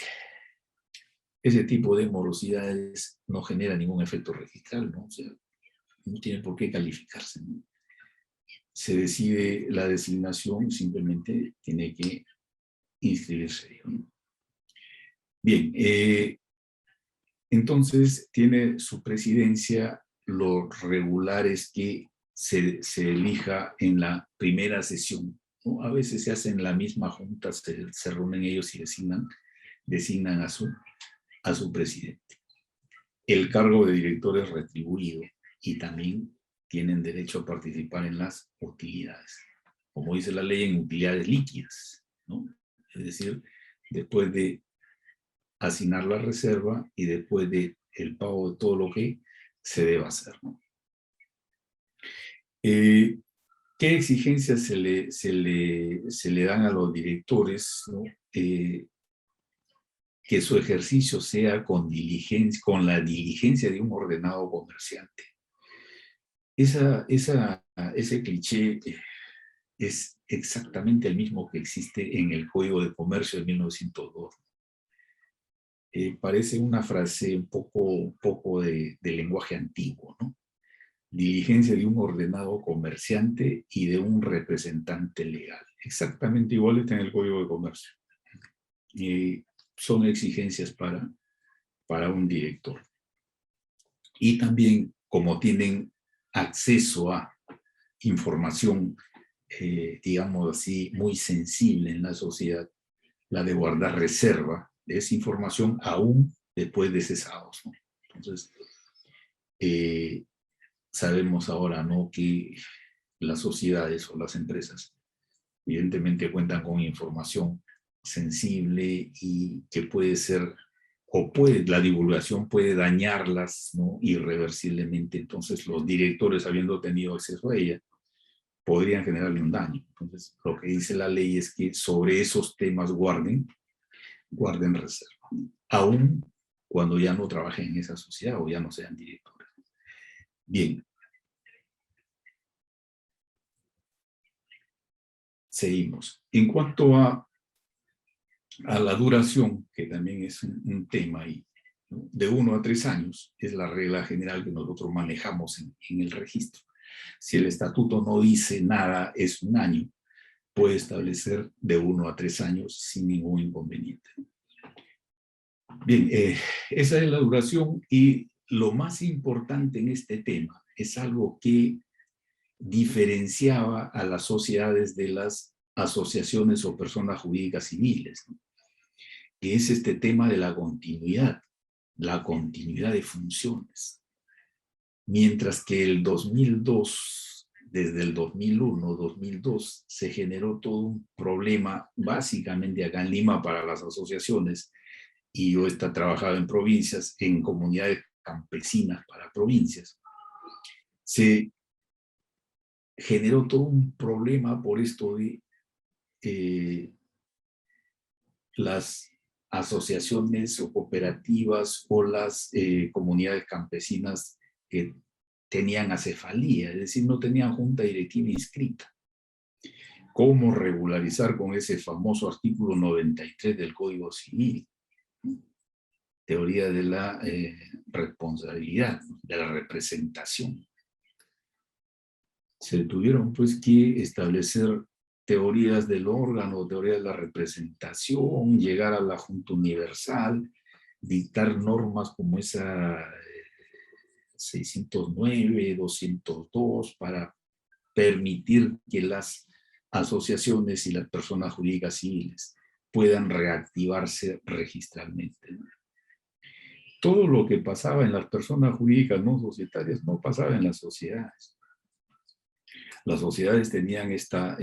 ese tipo de morosidades no genera ningún efecto registral, ¿no? O sea, no tiene por qué calificarse, ¿no? Se decide la designación, simplemente tiene que inscribirse, ¿no? Bien, entonces tiene su presidencia. Lo regular es que se elija en la primera sesión, ¿no? A veces se hace en la misma junta, se reúnen ellos y designan a su presidente. El cargo de director es retribuido y también tienen derecho a participar en las utilidades, como dice la ley, en utilidades líquidas, ¿no? Es decir, después de asignar la reserva y después de el pago de todo lo que se deba hacer, ¿no? ¿Qué exigencias se le dan a los directores, ¿no? Que su ejercicio sea con la diligencia de un ordenado comerciante. Ese cliché es exactamente el mismo que existe en el Código de Comercio de 1902. Parece una frase un poco de lenguaje antiguo, ¿no? Diligencia de un ordenado comerciante y de un representante legal. Exactamente igual está en el Código de Comercio. Son exigencias para un director. Y también, como tienen acceso a información, digamos así, muy sensible en la sociedad, la de guardar reserva de esa información aún después de cesados, ¿no? Entonces, sabemos ahora, ¿no?, que las sociedades o las empresas evidentemente cuentan con información sensible y que puede ser, la divulgación puede dañarlas, ¿no?, irreversiblemente. Entonces los directores, habiendo tenido acceso a ella, podrían generarle un daño. Entonces lo que dice la ley es que sobre esos temas guarden reserva, aún cuando ya no trabajen en esa sociedad o ya no sean directores. Bien. Seguimos. En cuanto a la duración, que también es un tema ahí, ¿no?, de 1 a 3 años es la regla general que nosotros manejamos en el registro. Si el estatuto no dice nada, es 1 año, puede establecer de 1 a 3 años sin ningún inconveniente. Bien, esa es la duración, y lo más importante en este tema es algo que diferenciaba a las sociedades de las asociaciones o personas jurídicas civiles, ¿no? Que es este tema de la continuidad de funciones. Mientras que el 2002, desde el 2001, 2002, se generó todo un problema básicamente acá en Lima para las asociaciones, y yo trabajaba en provincias, en comunidades campesinas para provincias. Se generó todo un problema por esto de las asociaciones o cooperativas o las comunidades campesinas que tenían acefalía, es decir, no tenían junta directiva inscrita. ¿Cómo regularizar con ese famoso artículo 93 del Código Civil? Teoría de la responsabilidad, de la representación. Se tuvieron pues que establecer teorías del órgano, teoría de la representación, llegar a la Junta Universal, dictar normas como esa 609, 202, para permitir que las asociaciones y las personas jurídicas civiles puedan reactivarse registralmente, ¿no? Todo lo que pasaba en las personas jurídicas no societarias no pasaba en las sociedades. Las sociedades tenían este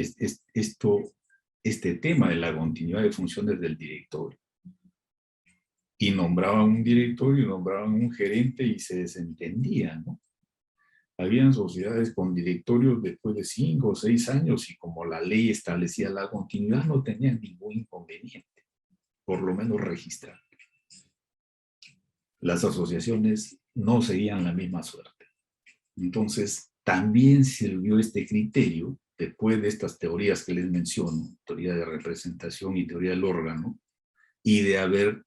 tema de la continuidad de funciones del directorio. Y nombraban un directorio, nombraban un gerente y se desentendían, ¿no? Habían sociedades con directorios después de 5 o 6 años y como la ley establecía la continuidad, no tenían ningún inconveniente, por lo menos registrar. Las asociaciones no seguían la misma suerte. Entonces, también sirvió este criterio, después de estas teorías que les menciono, teoría de representación y teoría del órgano, y de haber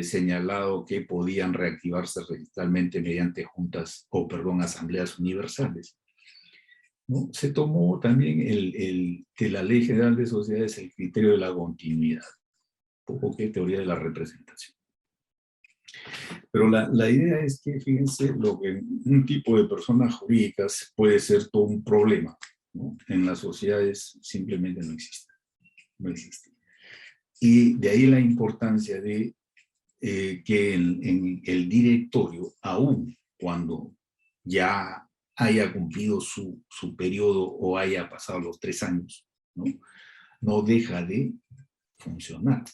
señalado que podían reactivarse registralmente mediante asambleas universales, ¿no? Se tomó también de la Ley General de Sociedades el criterio de la continuidad, poco que teoría de la representación. Pero la idea es que, fíjense, lo que un tipo de personas jurídicas puede ser todo un problema, ¿no? En las sociedades simplemente no existe. No existe. Y de ahí la importancia de que en el directorio, aún cuando ya haya cumplido su periodo o haya pasado los 3 años, ¿no? No deja de funcionar.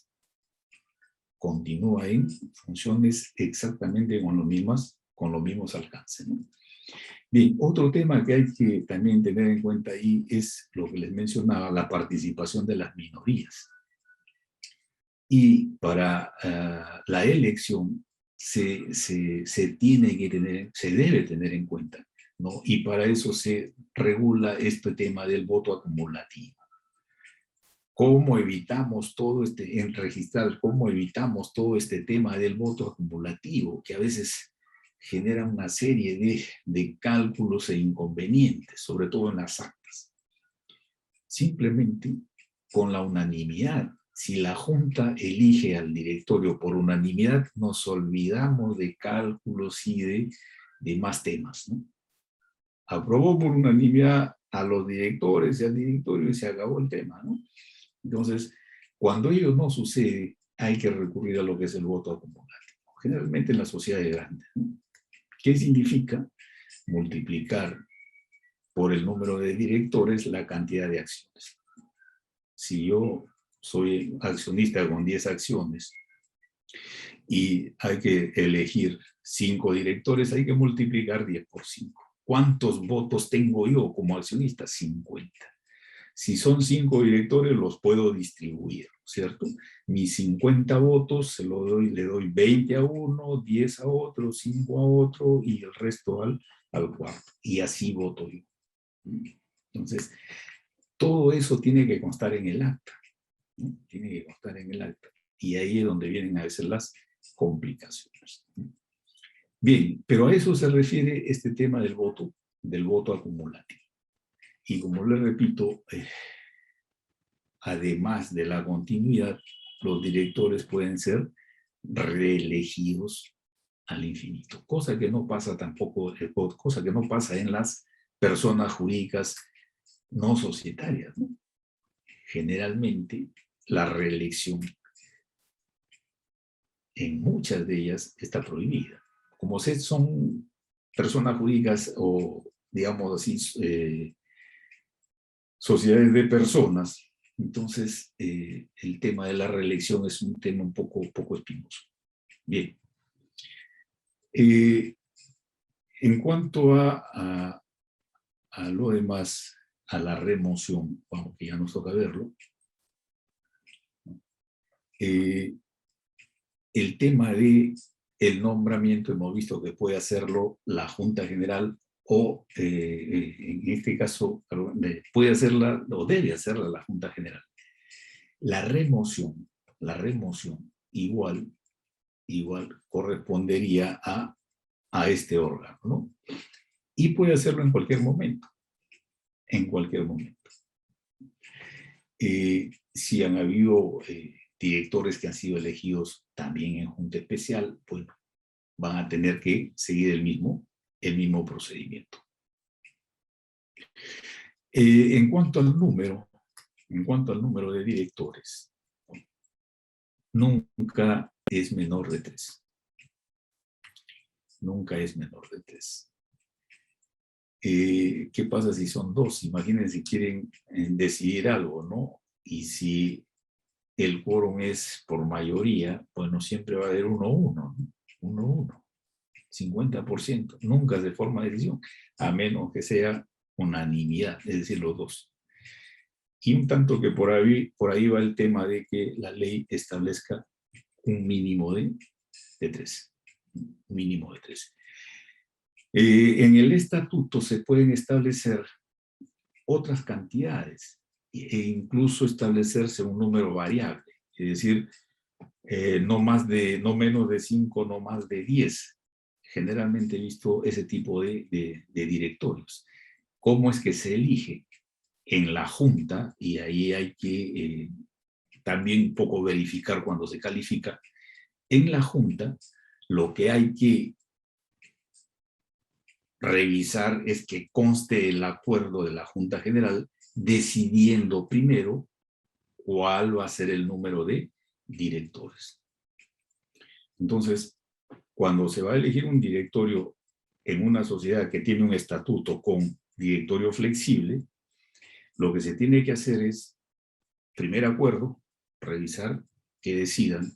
Continúa en funciones exactamente con los mismos alcances, ¿no? Bien, otro tema que hay que también tener en cuenta ahí es lo que les mencionaba, la participación de las minorías. Y para la elección se debe tener en cuenta, ¿no? Y para eso se regula este tema del voto acumulativo. ¿Cómo evitamos cómo evitamos todo este tema del voto acumulativo, que a veces genera una serie de cálculos e inconvenientes, sobre todo en las actas? Simplemente con la unanimidad. Si la Junta elige al directorio por unanimidad, nos olvidamos de cálculos y de más temas, ¿no? Aprobó por unanimidad a los directores y al directorio y se acabó el tema, ¿no? Entonces, cuando ello no sucede, hay que recurrir a lo que es el voto acumulativo, generalmente en las sociedades grandes, ¿no? ¿Qué significa? Multiplicar por el número de directores la cantidad de acciones. Si yo soy accionista con 10 acciones y hay que elegir 5 directores, hay que multiplicar 10 por 5. ¿Cuántos votos tengo yo como accionista? 50. Si son 5 directores, los puedo distribuir, ¿cierto? Mis 50 votos le doy 20 a uno, 10 a otro, 5 a otro y el resto al cuarto. Y así voto yo. Entonces, todo eso tiene que constar en el acta, ¿no? Tiene que constar en el acta. Y ahí es donde vienen a veces las complicaciones. Bien, pero a eso se refiere este tema del voto acumulativo. Y como les repito, además de la continuidad, los directores pueden ser reelegidos al infinito, cosa que no pasa tampoco, cosa que no pasa en las personas jurídicas no societarias, ¿no? Generalmente, la reelección en muchas de ellas está prohibida. Como son personas jurídicas o, digamos así, sociedades de personas, entonces el tema de la reelección es un tema un poco espinoso. Bien. En cuanto a lo demás, a la remoción, bueno, que ya nos toca verlo, el tema de el nombramiento, hemos visto que puede hacerlo la Junta General o, en este caso, puede hacerla o debe hacerla la Junta General. La remoción igual correspondería a este órgano, ¿no? Y puede hacerlo en cualquier momento, si han habido directores que han sido elegidos también en Junta Especial, pues van a tener que seguir el mismo procedimiento. En cuanto al número de directores, nunca es menor de 3. Nunca es menor de 3. ¿Qué pasa si son 2? Imagínense si quieren decidir algo, ¿no? Y si el quórum es por mayoría, bueno, siempre va a haber 1-1, ¿no? 1-1, 50%. Nunca se forma decisión, a menos que sea unanimidad, es decir, los 2. Y un tanto que por ahí va el tema de que la ley establezca un mínimo de 3. Un mínimo de 3. En el estatuto se pueden establecer otras cantidades e incluso establecerse un número variable, es decir, no menos de 5, no más de 10. Generalmente he visto ese tipo de directorios. ¿Cómo es que se elige? En la Junta, y ahí hay que también un poco verificar cuando se califica, en la Junta lo que hay que revisar es que conste el acuerdo de la Junta General decidiendo primero cuál va a ser el número de directores. Entonces, cuando se va a elegir un directorio en una sociedad que tiene un estatuto con directorio flexible, lo que se tiene que hacer es, primer acuerdo, revisar que decidan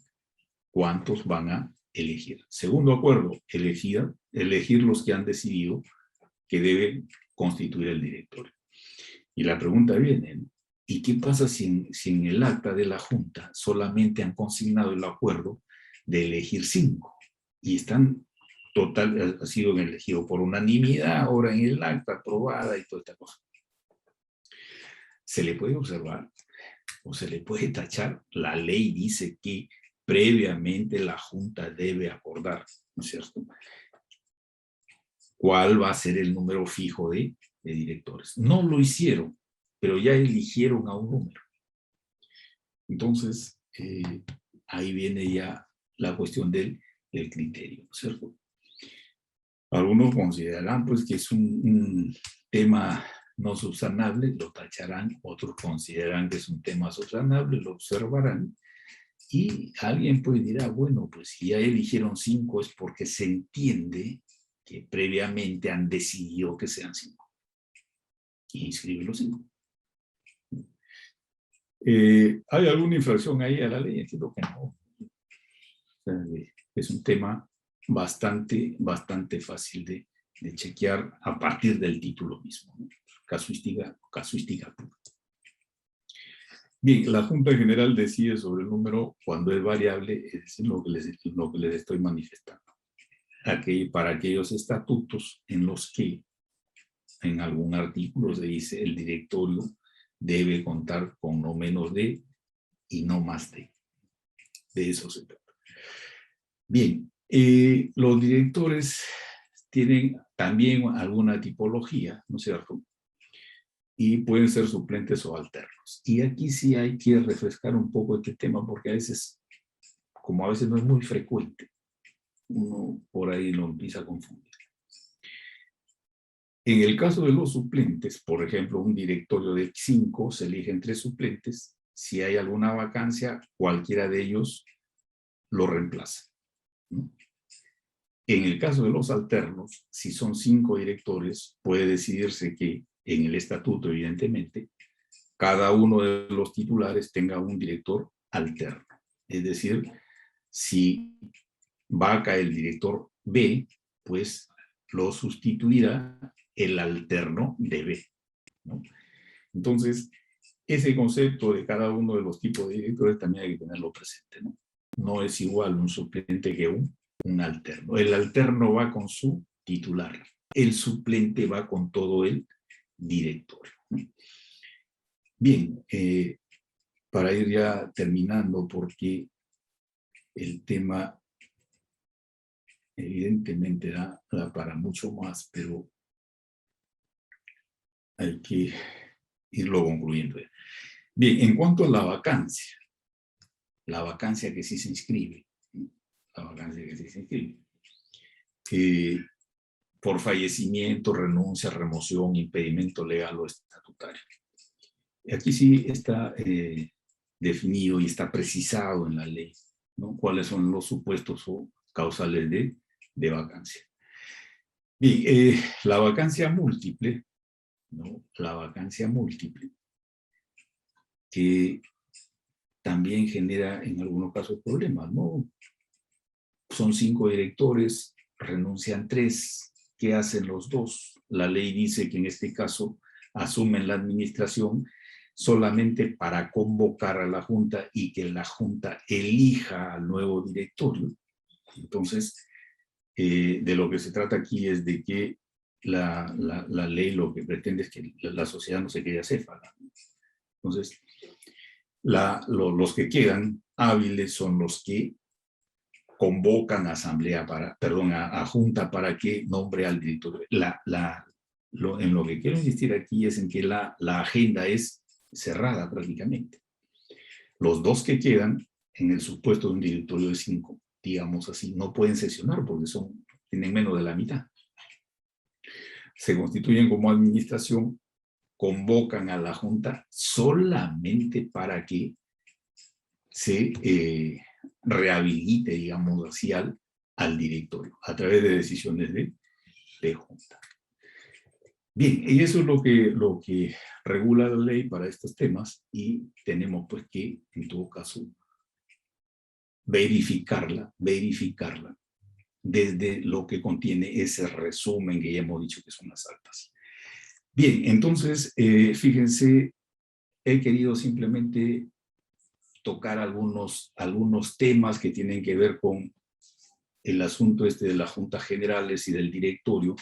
cuántos van a elegir. Segundo acuerdo, elegir los que han decidido que deben constituir el directorio. Y la pregunta viene, ¿no? ¿Y qué pasa si en el acta de la Junta solamente han consignado el acuerdo de elegir 5? Y ha sido elegido por unanimidad, ahora en el acta aprobada y toda esta cosa. Se le puede observar o se le puede tachar. La ley dice que previamente la Junta debe acordar, ¿no es cierto?, cuál va a ser el número fijo de directores. No lo hicieron, pero ya eligieron a un número. Entonces, ahí viene ya la cuestión del criterio, ¿no es cierto? Algunos considerarán pues que es un tema no subsanable, lo tacharán, otros consideran que es un tema subsanable, lo observarán, y alguien pues dirá, bueno, pues si ya eligieron 5 es porque se entiende que previamente han decidido que sean 5. Y inscriben los 5. ¿Hay alguna infracción ahí a la ley? Entiendo que no. Es un tema bastante fácil de chequear a partir del título mismo, ¿no? Casuística pura. Bien, la Junta General decide sobre el número cuando es variable, es decir, lo que les estoy manifestando. Para aquellos estatutos en los que en algún artículo se dice el directorio debe contar con no menos de y no más de. De eso se trata. Bien, los directores tienen también alguna tipología, ¿no es cierto? Y pueden ser suplentes o alternos. Y aquí sí hay que refrescar un poco este tema porque a veces, como a veces no es muy frecuente, uno por ahí lo empieza a confundir. En el caso de los suplentes, por ejemplo, un directorio de 5, se eligen 3 suplentes. Si hay alguna vacancia, cualquiera de ellos lo reemplaza, ¿no? En el caso de los alternos, si son 5 directores, puede decidirse que en el estatuto, evidentemente, cada uno de los titulares tenga un director alterno. Es decir, si vaca el director B, pues lo sustituirá el alterno de B, ¿no? Entonces, ese concepto de cada uno de los tipos de directores también hay que tenerlo presente, ¿no? No es igual un suplente que un alterno. El alterno va con su titular, el suplente va con todo el directorio, ¿no? Bien, para ir ya terminando, porque el tema evidentemente da para mucho más, pero hay que irlo concluyendo. Bien, en cuanto a la vacancia que sí se inscribe, la vacancia que sí se inscribe, por fallecimiento, renuncia, remoción, impedimento legal o estatutario. Aquí sí está definido y está precisado en la ley, ¿no? Cuáles son los supuestos o causales de vacancia. Bien, la vacancia múltiple, ¿no? La vacancia múltiple, que también genera en algunos casos problemas, ¿no? Son 5 directores, renuncian 3, ¿qué hacen los 2? La ley dice que en este caso asumen la administración solamente para convocar a la Junta y que la Junta elija al nuevo directorio. Entonces, de lo que se trata aquí es de que la ley lo que pretende es que la sociedad no se quede acéfala. Entonces, los que quedan hábiles son los que convocan a asamblea a junta para que nombre al director. En lo que quiero insistir aquí es en que la agenda es cerrada prácticamente. Los 2 que quedan, en el supuesto de un directorio de 5, digamos así, no pueden sesionar porque tienen menos de la mitad. Se constituyen como administración, convocan a la junta solamente para que se rehabilite, digamos así, al directorio, a través de decisiones de junta. Bien, y eso es lo que regula la ley para estos temas, y tenemos pues que, en todo caso, verificarla desde lo que contiene ese resumen que ya hemos dicho que son las actas. Bien, entonces, fíjense, he querido simplemente tocar algunos temas que tienen que ver con el asunto de las juntas generales y del directorio,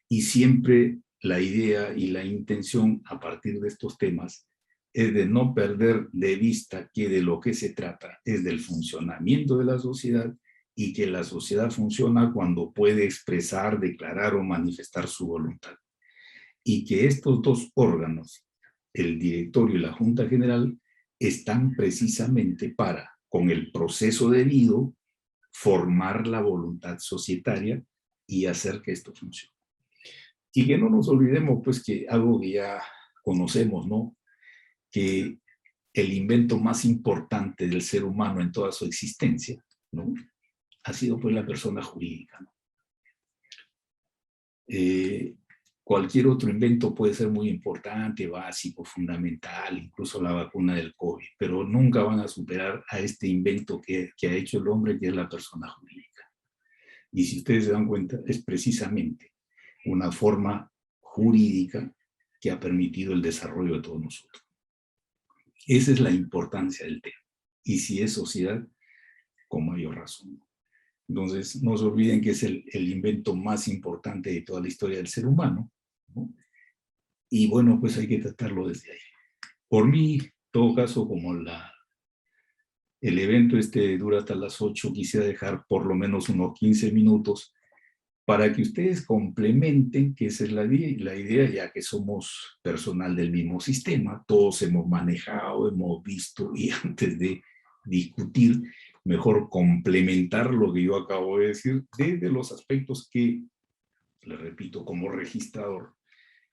y siempre la idea y la intención a partir de estos temas es de no perder de vista que de lo que se trata es del funcionamiento de la sociedad, y que la sociedad funciona cuando puede expresar, declarar o manifestar su voluntad. Y que estos 2 órganos, el directorio y la Junta General, están precisamente para, con el proceso debido, formar la voluntad societaria y hacer que esto funcione. Y que no nos olvidemos, pues, que algo que ya conocemos, ¿no? Que el invento más importante del ser humano en toda su existencia, ¿no?, ha sido pues la persona jurídica, ¿no? Cualquier otro invento puede ser muy importante, básico, fundamental, incluso la vacuna del COVID, pero nunca van a superar a este invento que ha hecho el hombre, que es la persona jurídica. Y si ustedes se dan cuenta, es precisamente una forma jurídica que ha permitido el desarrollo de todos nosotros. Esa es la importancia del tema. Y si es sociedad, con mayor razón. Entonces, no se olviden que es el invento más importante de toda la historia del ser humano, ¿no? Y bueno, pues hay que tratarlo desde ahí. Por mí, en todo caso, como el evento dura hasta las 8, quisiera dejar por lo menos unos 15 minutos para que ustedes complementen, que esa es la idea, ya que somos personal del mismo sistema, todos hemos manejado, hemos visto, y antes de discutir, mejor complementar lo que yo acabo de decir desde los aspectos que le repito, como registrador,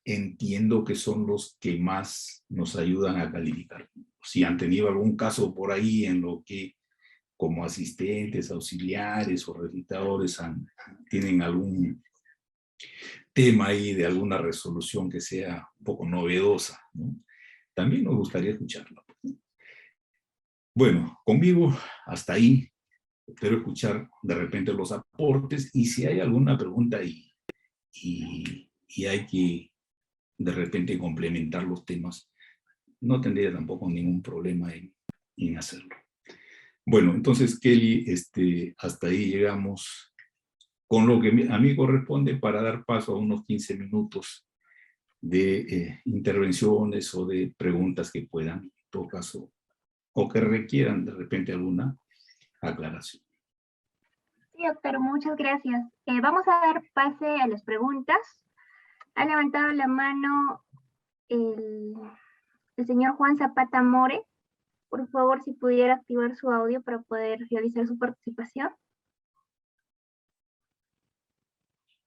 entiendo que son los que más nos ayudan a calificar. Si han tenido algún caso por ahí en lo que como asistentes, auxiliares o registradores tienen algún tema ahí de alguna resolución que sea un poco novedosa, ¿no? También nos gustaría escucharla. Bueno, conmigo hasta ahí. Espero escuchar de repente los aportes y si hay alguna pregunta y hay que de repente complementar los temas, no tendría tampoco ningún problema en hacerlo. Bueno, entonces, Kelly, hasta ahí llegamos con lo que a mí corresponde para dar paso a unos 15 minutos de intervenciones o de preguntas que puedan, en todo caso, o que requieran de repente alguna aclaración. Sí, doctor, muchas gracias. Vamos a dar pase a las preguntas. Ha levantado la mano el señor Juan Zapata More. Por favor, si pudiera activar su audio para poder realizar su participación.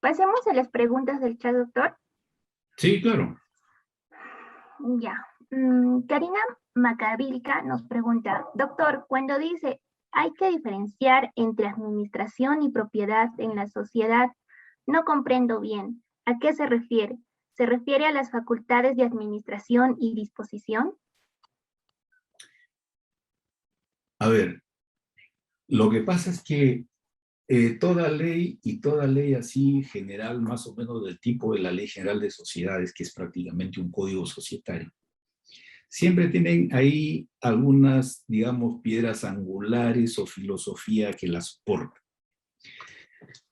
Pasemos a las preguntas del chat, doctor. Sí, claro. Ya. Karina Macavilca nos pregunta, doctor, cuando dice hay que diferenciar entre administración y propiedad en la sociedad, no comprendo bien. ¿A qué se refiere? ¿Se refiere a las facultades de administración y disposición? A ver, lo que pasa es que toda ley así general, más o menos del tipo de la Ley General de Sociedades, que es prácticamente un código societario, siempre tienen ahí algunas, digamos, piedras angulares o filosofía que las soporta.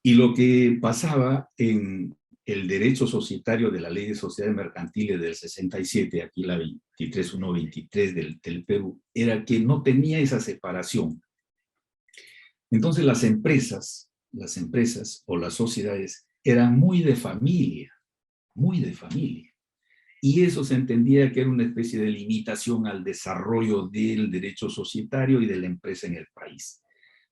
Y lo que pasaba en el derecho societario de la Ley de Sociedades Mercantiles del 67, aquí la 23123 del Perú, era que no tenía esa separación. Entonces las empresas o las sociedades eran muy de familia, muy de familia. Y eso se entendía que era una especie de limitación al desarrollo del derecho societario y de la empresa en el país.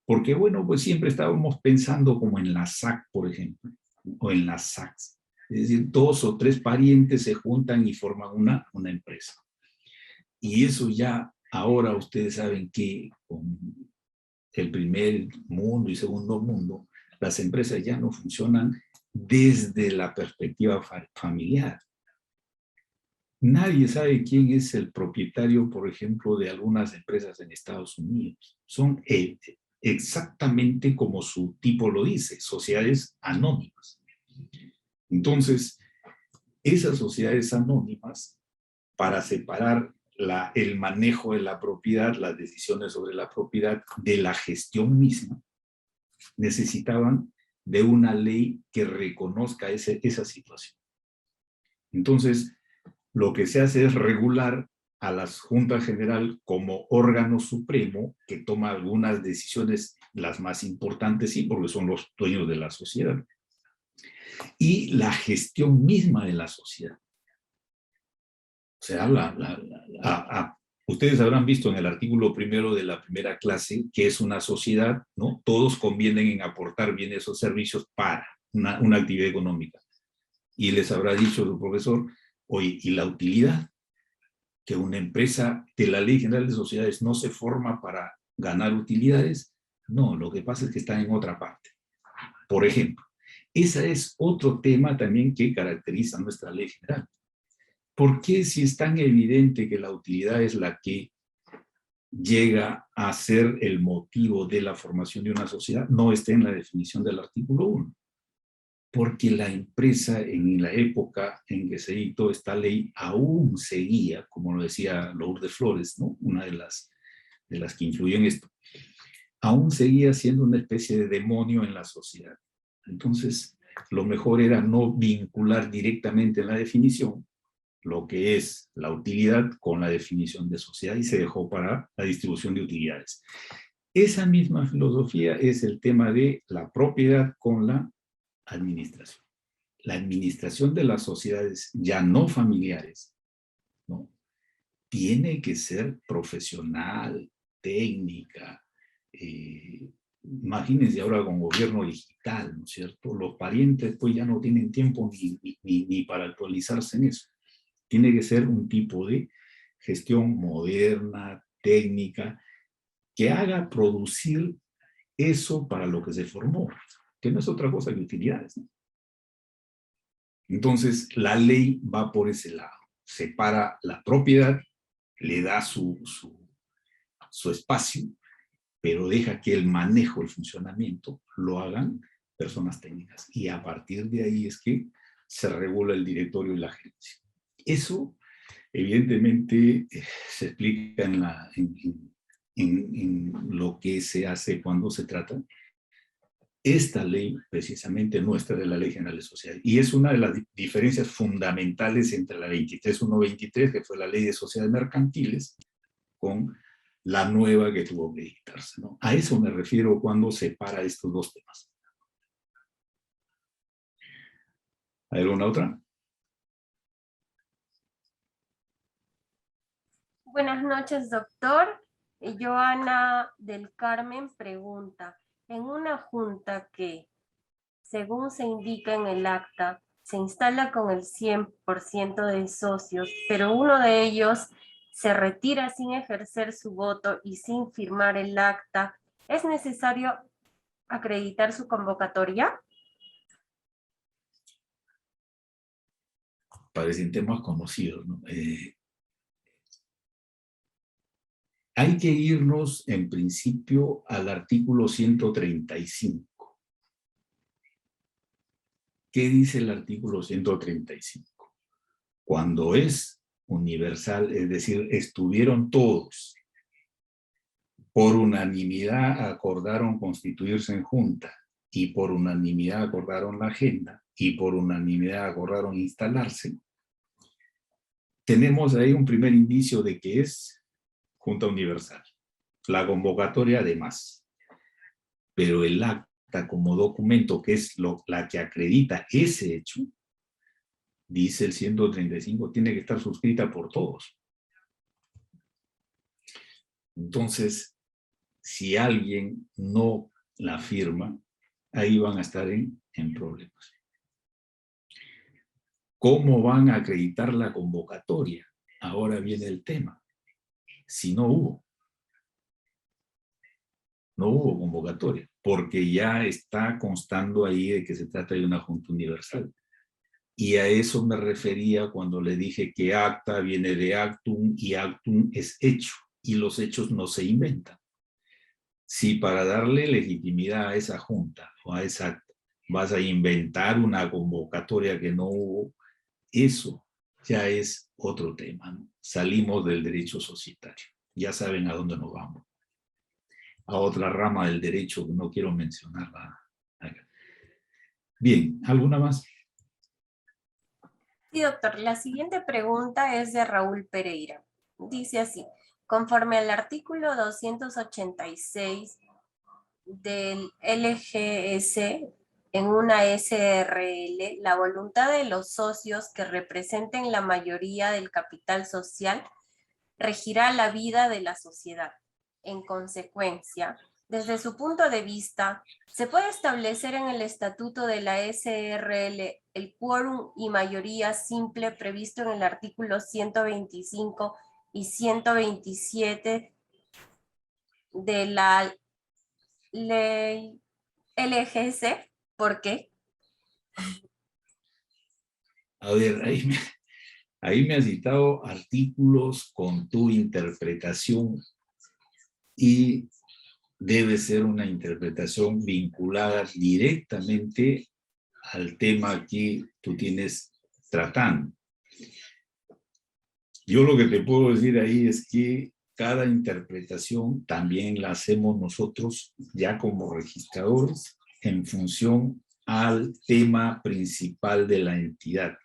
Porque, bueno, pues siempre estábamos pensando como en la SAC, por ejemplo, o en las SACs. Es decir, 2 o 3 parientes se juntan y forman una empresa. Y eso ya, ahora ustedes saben que con el primer mundo y segundo mundo, las empresas ya no funcionan desde la perspectiva familiar. Nadie sabe quién es el propietario, por ejemplo, de algunas empresas en Estados Unidos. Son exactamente como su tipo lo dice, sociedades anónimas. Entonces, esas sociedades anónimas, para separar el manejo de la propiedad, las decisiones sobre la propiedad de la gestión misma, necesitaban de una ley que reconozca esa situación. Entonces, lo que se hace es regular a la Junta General como órgano supremo que toma algunas decisiones, las más importantes, sí, porque son los dueños de la sociedad. Y la gestión misma de la sociedad. O sea, ustedes habrán visto en el artículo 1 de la primera clase que es una sociedad, ¿no? Todos convienen en aportar bienes o servicios para una actividad económica. Y les habrá dicho el profesor, oye, ¿y la utilidad? Que una empresa de la Ley General de Sociedades no se forma para ganar utilidades. No, lo que pasa es que está en otra parte. Por ejemplo, ese es otro tema también que caracteriza nuestra Ley General. ¿Por qué si es tan evidente que la utilidad es la que llega a ser el motivo de la formación de una sociedad, no está en la definición del artículo 1? Porque la empresa en la época en que se dictó esta ley aún seguía, como lo decía Lourdes Flores, ¿no? Una de las que influyó en esto, aún seguía siendo una especie de demonio en la sociedad. Entonces, lo mejor era no vincular directamente en la definición lo que es la utilidad con la definición de sociedad y se dejó para la distribución de utilidades. Esa misma filosofía es el tema de la propiedad con la administración. La administración de las sociedades ya no familiares, ¿no? Tiene que ser profesional, técnica, imagínense ahora con gobierno digital, ¿no es cierto? Los parientes pues ya no tienen tiempo ni para actualizarse en eso. Tiene que ser un tipo de gestión moderna, técnica, que haga producir eso para lo que se formó, que no es otra cosa que utilidades, ¿no? Entonces, la ley va por ese lado. Separa la propiedad, le da su espacio, pero deja que el manejo, el funcionamiento, lo hagan personas técnicas. Y a partir de ahí es que se regula el directorio y la gerencia. Eso, evidentemente, se explica en lo que se hace cuando se trata esta ley, precisamente nuestra, de la Ley General de Sociedades. Y es una de las diferencias fundamentales entre la 23.123, que fue la Ley de Sociedades Mercantiles, con la nueva que tuvo que dictarse, ¿no? A eso me refiero cuando separa estos dos temas. ¿Hay alguna otra? Buenas noches, doctor. Joana del Carmen pregunta, en una junta que, según se indica en el acta, se instala con el 100% de socios, pero uno de ellos se retira sin ejercer su voto y sin firmar el acta, ¿es necesario acreditar su convocatoria? Parecen temas conocidos, ¿no? Hay que irnos, en principio, al artículo 135. ¿Qué dice el artículo 135? Cuando es universal, es decir, estuvieron todos, por unanimidad acordaron constituirse en junta, y por unanimidad acordaron la agenda, y por unanimidad acordaron instalarse, tenemos ahí un primer indicio de que es Junta Universal. La convocatoria además. Pero el acta como documento, que es la que acredita ese hecho, dice el 135, tiene que estar suscrita por todos. Entonces, si alguien no la firma, ahí van a estar en problemas. ¿Cómo van a acreditar la convocatoria? Ahora viene el tema. Si no hubo convocatoria, porque ya está constando ahí de que se trata de una junta universal. Y a eso me refería cuando le dije que acta viene de actum y actum es hecho, y los hechos no se inventan. Si para darle legitimidad a esa junta o a esa acta vas a inventar una convocatoria que no hubo, eso ya es otro tema, ¿no? Salimos del derecho societario. Ya saben a dónde nos vamos. A otra rama del derecho que no quiero mencionarla acá. Bien, ¿alguna más? Sí, doctor. La siguiente pregunta es de Raúl Pereira. Dice así, conforme al artículo 286 del LGS, en una SRL, la voluntad de los socios que representen la mayoría del capital social regirá la vida de la sociedad. En consecuencia, desde su punto de vista, ¿se puede establecer en el estatuto de la SRL el quórum y mayoría simple previsto en el artículo 125 y 127 de la ley LGC? ¿Por qué? A ver, ahí me has citado artículos con tu interpretación y debe ser una interpretación vinculada directamente al tema que tú tienes tratando. Yo lo que te puedo decir ahí es que cada interpretación también la hacemos nosotros ya como registradores en función al tema principal de la entidad.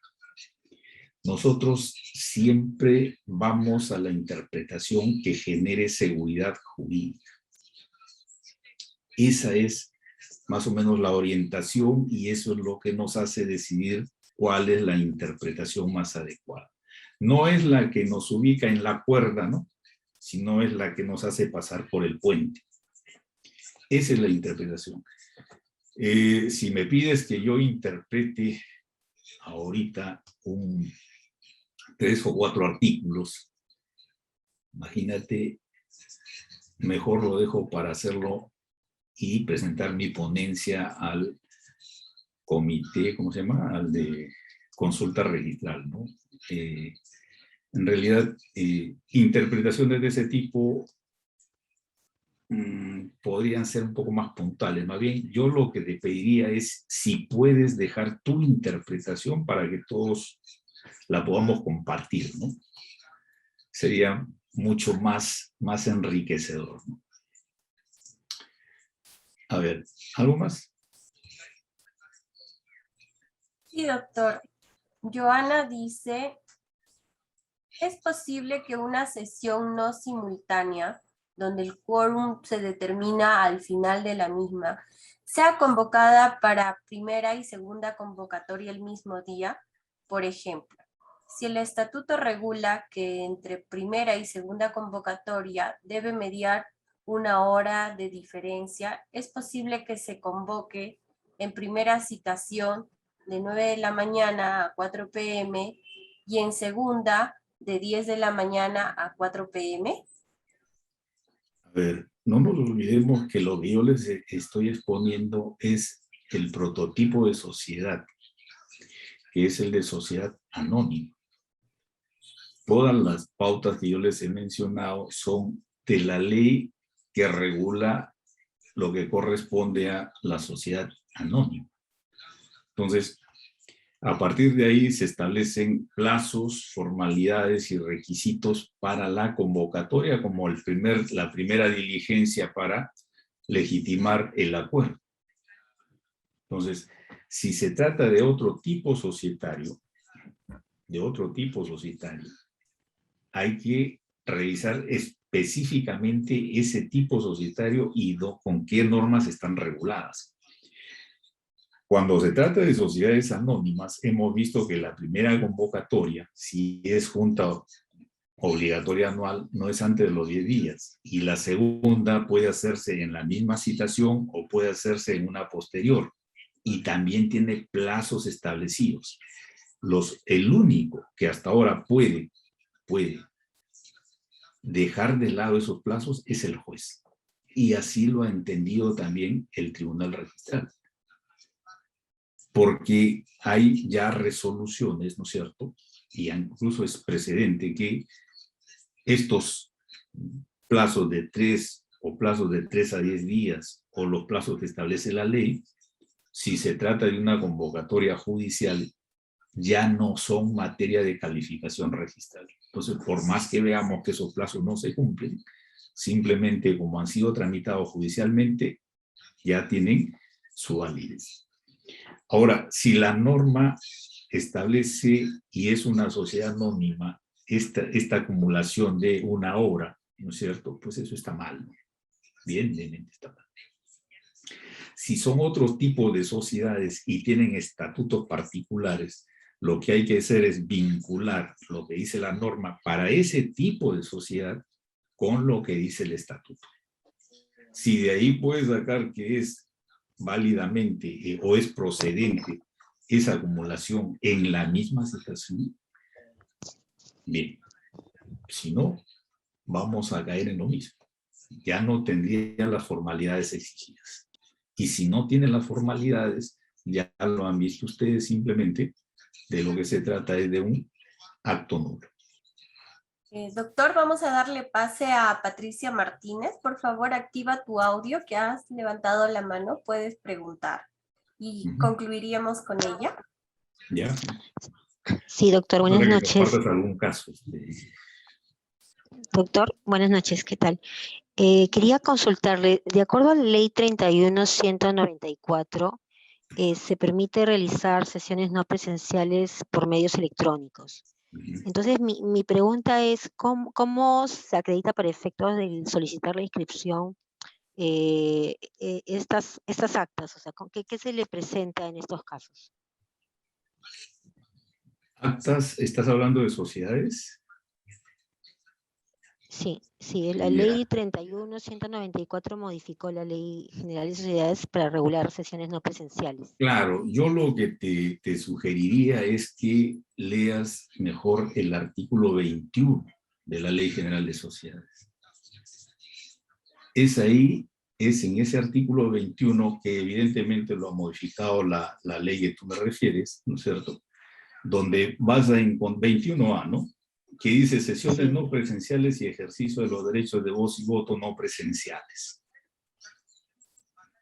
Nosotros siempre vamos a la interpretación que genere seguridad jurídica. Esa es más o menos la orientación y eso es lo que nos hace decidir cuál es la interpretación más adecuada. No es la que nos ubica en la cuerda, ¿no? Sino es la que nos hace pasar por el puente. Esa es la interpretación. Si me pides que yo interprete ahorita 3 o 4 artículos, imagínate, mejor lo dejo para hacerlo y presentar mi ponencia al comité, ¿cómo se llama? Al de consulta registral, ¿no? En realidad, interpretaciones de ese tipo podrían ser un poco más puntuales. Más bien, yo lo que te pediría es si puedes dejar tu interpretación para que todos la podamos compartir, ¿no? Sería mucho más enriquecedor, ¿no? A ver, ¿algo más? Sí, doctor. Joana dice, ¿es posible que una sesión no simultánea, donde el quórum se determina al final de la misma, sea convocada para primera y segunda convocatoria el mismo día? Por ejemplo, si el estatuto regula que entre primera y segunda convocatoria debe mediar 1 hora de diferencia, ¿es posible que se convoque en primera citación de 9 de la mañana a 4 p.m. y en segunda de 10 de la mañana a 4 p.m.? A ver, no nos olvidemos que lo que yo les estoy exponiendo es el prototipo de sociedad, que es el de sociedad anónima. Todas las pautas que yo les he mencionado son de la ley que regula lo que corresponde a la sociedad anónima. Entonces, a partir de ahí se establecen plazos, formalidades y requisitos para la convocatoria como la primera diligencia para legitimar el acuerdo. Entonces, si se trata de otro tipo societario, hay que revisar específicamente ese tipo societario y con qué normas están reguladas. Cuando se trata de sociedades anónimas, hemos visto que la primera convocatoria, si es junta obligatoria anual, no es antes de los 10 días. Y la segunda puede hacerse en la misma citación o puede hacerse en una posterior. Y también tiene plazos establecidos. El único que hasta ahora puede dejar de lado esos plazos es el juez. Y así lo ha entendido también el Tribunal Registral. Porque hay ya resoluciones, ¿no es cierto? Y incluso es precedente que estos plazos de 3 o plazos de 3 a 10 días o los plazos que establece la ley, si se trata de una convocatoria judicial, ya no son materia de calificación registral. Entonces, por más que veamos que esos plazos no se cumplen, simplemente como han sido tramitados judicialmente, ya tienen su validez. Ahora, si la norma establece y es una sociedad anónima esta acumulación de 1 hora, ¿no es cierto? Pues eso está mal, ¿no? Bien está mal. Si son otros tipos de sociedades y tienen estatutos particulares, lo que hay que hacer es vincular lo que dice la norma para ese tipo de sociedad con lo que dice el estatuto. Si de ahí puedes sacar que es válidamente o es procedente esa acumulación en la misma situación, bien, si no, vamos a caer en lo mismo. Ya no tendrían las formalidades exigidas. Y si no tienen las formalidades, ya lo han visto ustedes, simplemente de lo que se trata es de un acto nulo. Doctor, vamos a darle pase a Patricia Martínez. Por favor, activa tu audio, que has levantado la mano, puedes preguntar. Y concluiríamos con ella. ¿Ya? Sí, doctor, buenas Para que noches. compartas algún caso. Doctor, buenas noches, ¿qué tal? Quería consultarle, de acuerdo a la ley 31.194, se permite realizar sesiones no presenciales por medios electrónicos. Entonces, mi pregunta es, ¿cómo se acredita para efectos de solicitar la inscripción estas actas? O sea, ¿qué se le presenta en estos casos? ¿Actas? ¿Estás hablando de sociedades? Sí, la Ya. ley 31.194 modificó la Ley General de Sociedades para regular sesiones no presenciales. Claro, yo lo que te sugeriría es que leas mejor el artículo 21 de la Ley General de Sociedades. Es ahí, es en ese artículo 21 que evidentemente lo ha modificado la ley que tú me refieres, ¿no es cierto? Donde vas a encontrar 21A, ¿no? Que dice sesiones Sí. no presenciales y ejercicio de los derechos de voz y voto no presenciales.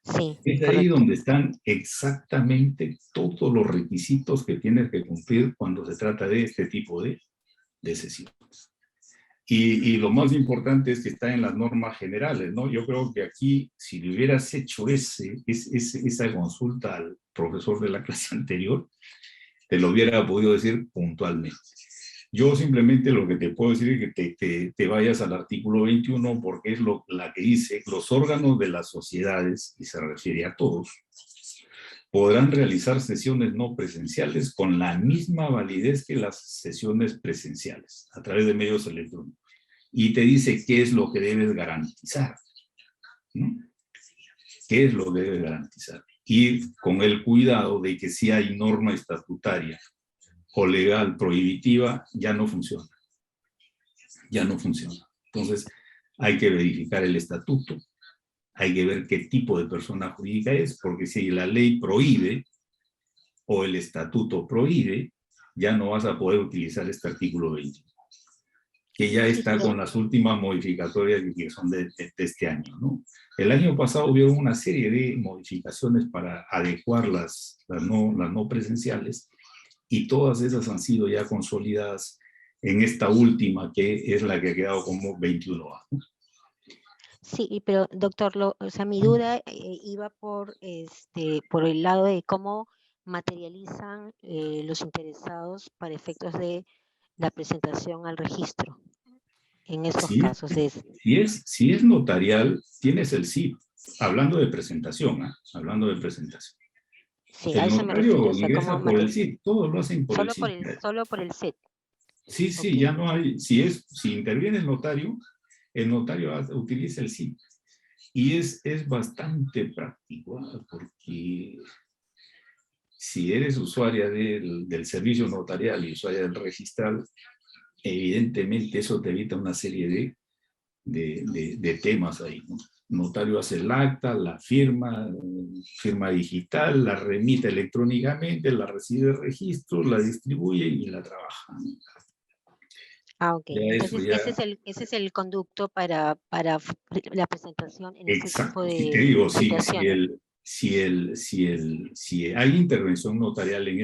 Sí, Es ahí correcto. donde están exactamente todos los requisitos que tienes que cumplir cuando se trata de este tipo de sesiones. Y lo más importante es que está en las normas generales, ¿no? Yo creo que aquí, si le hubieras hecho esa consulta al profesor de la clase anterior, te lo hubiera podido decir puntualmente. Yo simplemente lo que te puedo decir es que te vayas al artículo 21 porque es la que dice los órganos de las sociedades, y se refiere a todos, podrán realizar sesiones no presenciales con la misma validez que las sesiones presenciales a través de medios electrónicos. Y te dice qué es lo que debes garantizar, ¿no? ¿Qué es lo que debes garantizar? Y con el cuidado de que si hay norma estatutaria o legal prohibitiva, ya no funciona. Ya no funciona. Entonces, hay que verificar el estatuto, hay que ver qué tipo de persona jurídica es, porque si la ley prohíbe o el estatuto prohíbe, ya no vas a poder utilizar este artículo 20, que ya está con las últimas modificatorias que son de este año, ¿no? El año pasado hubo una serie de modificaciones para adecuar las no presenciales, y todas esas han sido ya consolidadas en esta última, que es la que ha quedado como 21A, ¿no? Sí, pero doctor, o sea, mi duda iba por el lado de cómo materializan los interesados para efectos de la presentación al registro en esos Si casos. si es notarial, tienes el SIP, hablando de presentación, ¿eh? Hablando de presentación. Sí, a El eso me refiero, notario o sea, ingresa por el SIP, todos lo hacen por el SIP. solo por el SET. Sí, Ok. ya no hay, si interviene el notario utiliza el SIP. Y es bastante práctico, ¿eh? Porque si eres usuaria del servicio notarial y usuaria del registral, evidentemente eso te evita una serie de temas ahí, ¿no? Notario hace el acta, la firma digital, la remite electrónicamente, la recibe el registro, la distribuye y la trabaja, ¿no? Ah, ok. Ya eso Entonces, ya, ese es el conducto para la presentación en ese tipo exacto. Si te digo, de situaciones. si hay intervención notarial en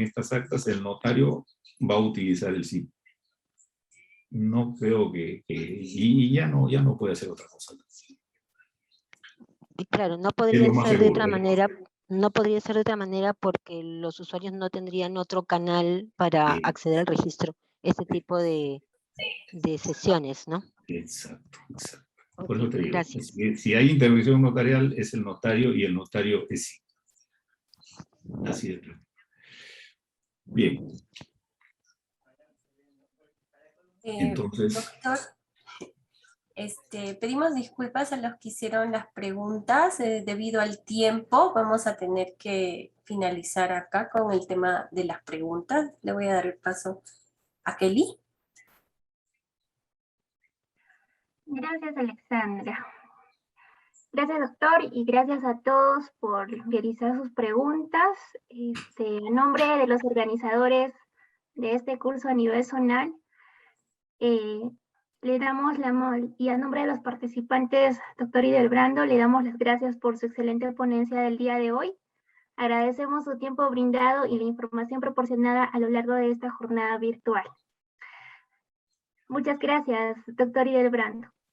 estas actas, el notario va a utilizar el SIP. No creo y ya no puede hacer otra cosa. Y claro, no Es podría lo más ser de seguro, otra es lo más manera, no podría ser de otra manera porque los usuarios no tendrían otro canal para seguro. acceder al registro, este tipo de sesiones, ¿no? Exacto, exacto. Por Ok, eso te digo, gracias. si hay intervención notarial, es el notario y el notario es sí. Así de claro. Bien, entonces, Doctor, pedimos disculpas a los que hicieron las preguntas. Debido al tiempo, vamos a tener que finalizar acá con el tema de las preguntas. Le voy a dar el paso a Kelly. Gracias, Alexandra. Gracias, doctor, y gracias a todos por realizar sus preguntas. En nombre de los organizadores de este curso a nivel zonal, le damos y a nombre de los participantes, doctor Idelbrando, le damos las gracias por su excelente ponencia del día de hoy. Agradecemos su tiempo brindado y la información proporcionada a lo largo de esta jornada virtual. Muchas gracias, doctor Idelbrando.